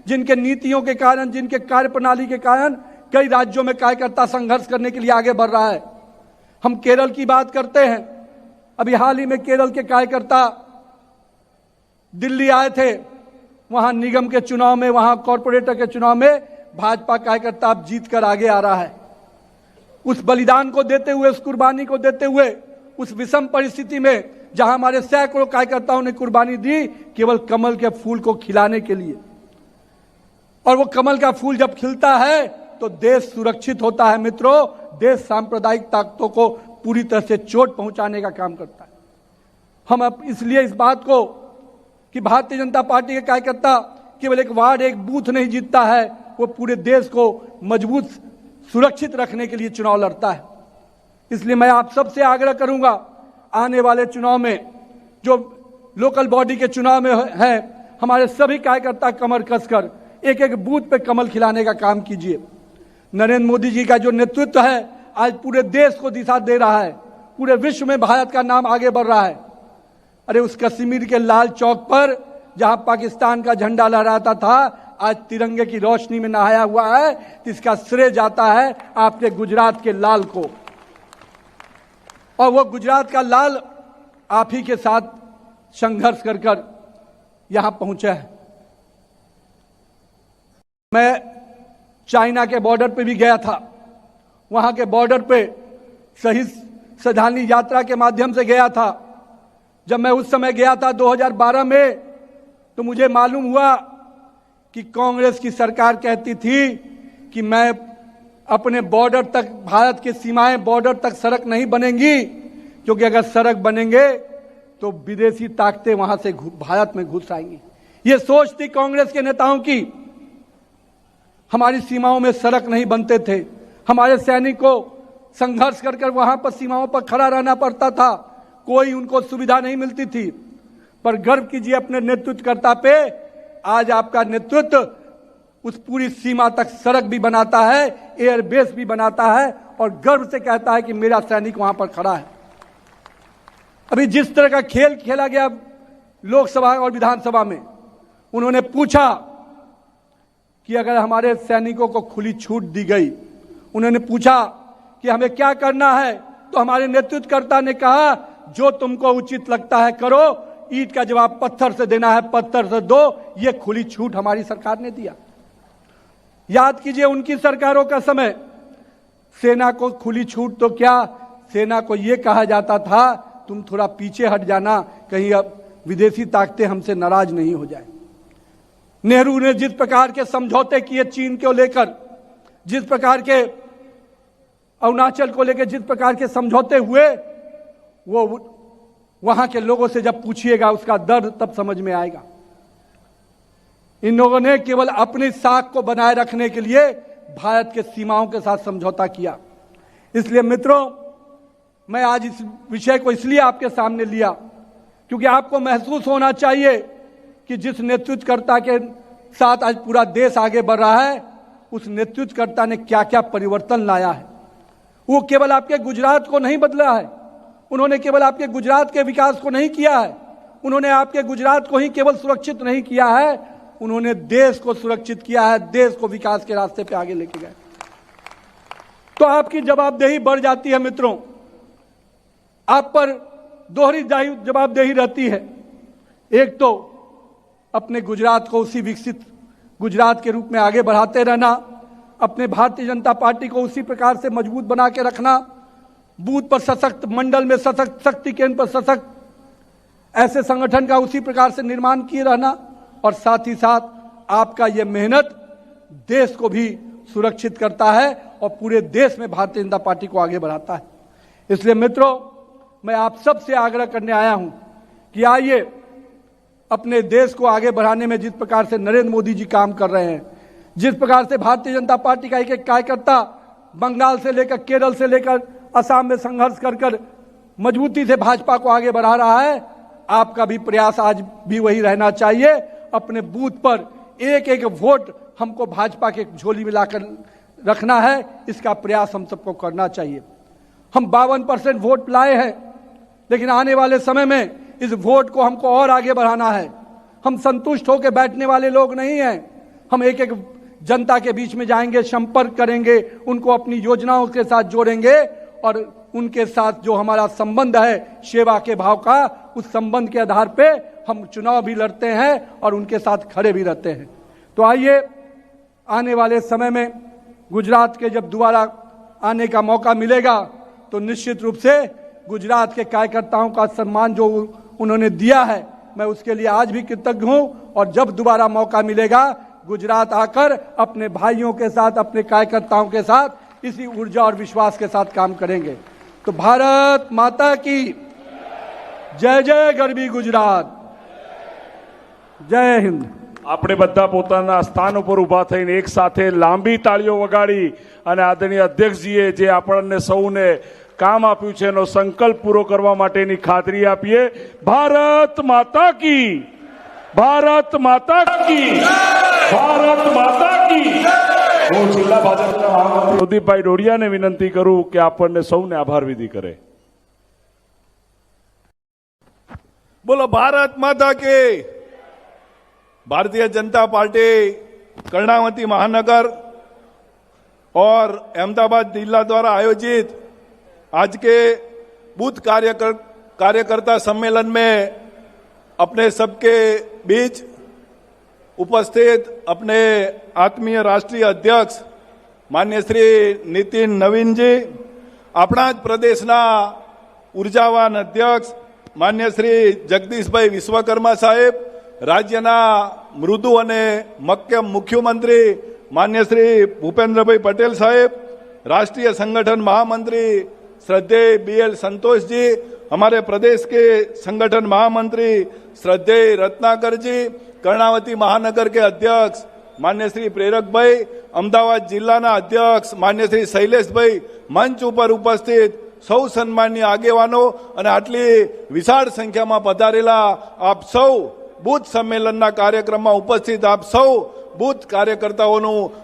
जिनके नीतियों के कारण, जिनके कार्यप्रणाली के कारण कई राज्यों में कार्यकर्ता संघर्ष करने के लिए आगे बढ़ रहा है। हम केरल की बात करते हैं, अभी हाल ही में केरल के कार्यकर्ता दिल्ली आए थे, वहां निगम के चुनाव में, वहां कॉरपोरेटर के चुनाव में भाजपा कार्यकर्ता अब जीत कर आगे आ रहा है। उस बलिदान को देते हुए, उस कुर्बानी को देते हुए उस विषम परिस्थिति में जहां हमारे सैकड़ों कार्यकर्ताओं ने कुर्बानी दी केवल कमल के फूल को खिलाने के लिए। और वो कमल का फूल जब खिलता है तो देश सुरक्षित होता है मित्रों। देश सांप्रदायिक ताकतों को पूरी तरह से चोट पहुंचाने का काम करता है। हम अब इसलिए इस बात को कि भारतीय जनता पार्टी के कार्यकर्ता केवल एक वार्ड एक बूथ नहीं जीतता है, वो पूरे देश को मजबूत सुरक्षित रखने के लिए चुनाव लड़ता है। इसलिए मैं आप सबसे आग्रह करूंगा, आने वाले चुनाव में जो लोकल बॉडी के चुनाव में है, हमारे सभी कार्यकर्ता कमर कसकर एक एक बूथ पे कमल खिलाने का काम कीजिए। नरेंद्र मोदी जी का जो नेतृत्व है आज पूरे देश को दिशा दे रहा है, पूरे विश्व में भारत का नाम आगे बढ़ रहा है। अरे उस कश्मीर के लाल चौक पर जहां पाकिस्तान का झंडा लहराता था, आज तिरंगे की रोशनी में नहाया हुआ है, तो इसका श्रेय जाता है आपके गुजरात के लाल को। और वो गुजरात का लाल आप ही के साथ संघर्ष कर कर यहां पहुंचा है। मैं चाइना के बॉर्डर पे भी गया था, वहां के बॉर्डर पे शहीद श्रद्धांजलि यात्रा के माध्यम से गया था। जब मैं उस समय गया था 2012 में, तो मुझे मालूम हुआ कि कांग्रेस की सरकार कहती थी कि मैं अपने बॉर्डर तक, भारत की सीमाएं बॉर्डर तक सड़क नहीं बनेंगी, क्योंकि अगर सड़क बनेंगे तो विदेशी ताकतें वहां से भारत में घुस आएंगी। ये सोच थी कांग्रेस के नेताओं की। हमारी सीमाओं में सड़क नहीं बनते थे, हमारे सैनिक को संघर्ष कर कर वहां पर सीमाओं पर खड़ा रहना पड़ता था, कोई उनको सुविधा नहीं मिलती थी। पर गर्व कीजिए अपने नेतृत्वकर्ता पे, आज आपका नेतृत्व उस पूरी सीमा तक सड़क भी बनाता है, एयरबेस भी बनाता है और गर्व से कहता है कि मेरा सैनिक वहां पर खड़ा है। अभी जिस तरह का खेल खेला गया लोकसभा और विधानसभा में, उन्होंने पूछा कि अगर हमारे सैनिकों को खुली छूट दी गई, उन्होंने पूछा कि हमें क्या करना है, तो हमारे नेतृत्वकर्ता ने कहा जो तुमको उचित लगता है करो, ईंट का जवाब पत्थर से देना है पत्थर से दो। ये खुली छूट हमारी सरकार ने दिया। याद कीजिए उनकी सरकारों का समय, सेना को खुली छूट तो क्या, सेना को यह कहा जाता था तुम थोड़ा पीछे हट जाना, कहीं अब विदेशी ताकतें हमसे नाराज नहीं हो जाए। नेहरू ने जिस प्रकार के समझौते किए चीन को लेकर, जिस प्रकार के अरुणाचल को लेकर जिस प्रकार के समझौते हुए, वो वहां के लोगों से जब पूछिएगा उसका दर्द तब समझ में आएगा। इन लोगों ने केवल अपनी साख को बनाए रखने के लिए भारत के सीमाओं के साथ समझौता किया। इसलिए मित्रों, मैं आज इस विषय को इसलिए आपके सामने लिया क्योंकि आपको महसूस होना चाहिए कि जिस नेतृत्वकर्ता के साथ आज पूरा देश आगे बढ़ रहा है, उस नेतृत्वकर्ता ने क्या क्या परिवर्तन लाया है। वो केवल आपके गुजरात को नहीं बदला है, उन्होंने केवल आपके गुजरात के विकास को नहीं किया है, उन्होंने आपके गुजरात को ही केवल सुरक्षित नहीं किया है, उन्होंने देश को सुरक्षित किया है, देश को विकास के रास्ते पे आगे लेके गए। तो आपकी जवाबदेही बढ़ जाती है मित्रों, आप पर दोहरी जवाबदेही रहती है। एक तो अपने गुजरात को उसी विकसित गुजरात के रूप में आगे बढ़ाते रहना, अपने भारतीय जनता पार्टी को उसी प्रकार से मजबूत बना के रखना, बूथ पर सशक्त, मंडल में सशक्त, शक्ति केंद्र पर सशक्त, ऐसे संगठन का उसी प्रकार से निर्माण किए रहना, और साथ ही साथ आपका यह मेहनत देश को भी सुरक्षित करता है और पूरे देश में भारतीय जनता पार्टी को आगे बढ़ाता है। इसलिए मित्रों, मैं आप सबसे आग्रह करने आया हूं कि आइए अपने देश को आगे बढ़ाने में जिस प्रकार से नरेंद्र मोदी जी काम कर रहे हैं, जिस प्रकार से भारतीय जनता पार्टी का एक एक कार्यकर्ता बंगाल से लेकर केरल से लेकर असम में संघर्ष कर कर मजबूती से भाजपा को आगे बढ़ा रहा है, आपका भी प्रयास आज भी वही रहना चाहिए। अपने बूथ पर एक एक वोट हमको भाजपा के झोली में लाकर रखना है, इसका प्रयास हम सबको करना चाहिए। हम 52% वोट लाए हैं, लेकिन आने वाले समय में इस वोट को हमको और आगे बढ़ाना है। हम संतुष्ट होकर बैठने वाले लोग नहीं हैं। हम एक एक जनता के बीच में जाएंगे, संपर्क करेंगे, उनको अपनी योजनाओं के साथ जोड़ेंगे और उनके साथ जो हमारा संबंध है सेवा के भाव का, उस संबंध के आधार पे हम चुनाव भी लड़ते हैं और उनके साथ खड़े भी रहते हैं। तो आइए आने वाले समय में गुजरात के जब दोबारा आने का मौका मिलेगा तो निश्चित रूप से गुजरात के कार्यकर्ताओं का सम्मान जो उन्होंने दिया है, मैं उसके लिए आज भी कृतज्ञ हूं। और जब दोबारा मौका मिलेगा गुजरात आकर अपने भाइयों के साथ, अपने कार्यकर्ताओं के साथ इसी ऊर्जा और विश्वास के साथ काम करेंगे। तो भारत माता की जय जय गरबी गुजरात, जय हिंद। આપણે બધા પોતાના સ્થાન ઉપર ઊભા થઈને એક સાથે લાંબી તાળીઓ વગાડી અને આદરણીય અધ્યક્ષજીએ જે આપણને સૌને કામ આપ્યું છે એનો સંકલ્પ પૂરો કરવા માટેની ખાતરી આપીએ। ભારત માતા કી, ભારત માતા કી, ભારત માતા કી। હું જિલ્લા ભાજપના મહામંત્રી પ્રદીપભાઈ ડોડિયાને વિનંતી કરું કે આપણને સૌને આભાર વિધિ કરે। बोलो भारत माता के। भारतीय जनता पार्टी कर्णावती महानगर और अहमदाबाद जिला द्वारा आयोजित आज के बूथ कार्यकर्ता सम्मेलन में अपने सबके बीच उपस्थित अपने आत्मीय राष्ट्रीय अध्यक्ष मान्य श्री नितिन नवीन जी, अपना ज प्रदेशना ऊर्जावान अध्यक्ष मान्य श्री जगदीशभाई विश्वकर्मा साहेब, राज्यना मृदु अने मक्कम मुख्यमंत्री मान्य श्री भूपेन्द्रभाई पटेल साहेब, राष्ट्रीय संगठन महामंत्री श्रद्धेय BL संतोष जी, हमारे प्रदेश के संगठन महामंत्री श्रद्धेय रत्नाकर जी, कर्णावती महानगर के अध्यक्ष मान्य श्री प्रेरक भाई, अमदावाद जिल्लाना अध्यक्ष मान्य श्री शैलेष भाई, मंच पर उपस्थित सौ सन्मान्य आगेवानो अने आटली विशाल संख्या में पधारेला आप सौ बूथ सम्मेलन कार्यक्रम में उपस्थित आप सौ बूथ कार्यकर्ताओं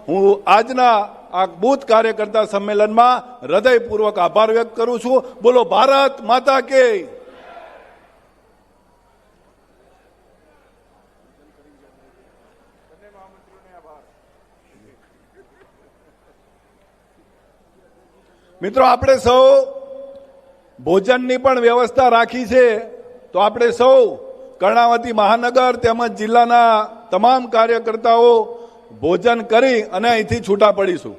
हूँ आजना आ बूथ कार्यकर्ता सम्मेलन में हृदयपूर्वक आभार व्यक्त करूं छूं। बोलो भारत माता के। मित्रों, आपणे सौ भोजननी पण व्यवस्था राखी छे, तो आपणे सौ कर्णावती महानगर तेमज जिल्लाना तमाम कार्यकर्ताओ भोजन करी अने અહીંથી છૂટા પડીશું।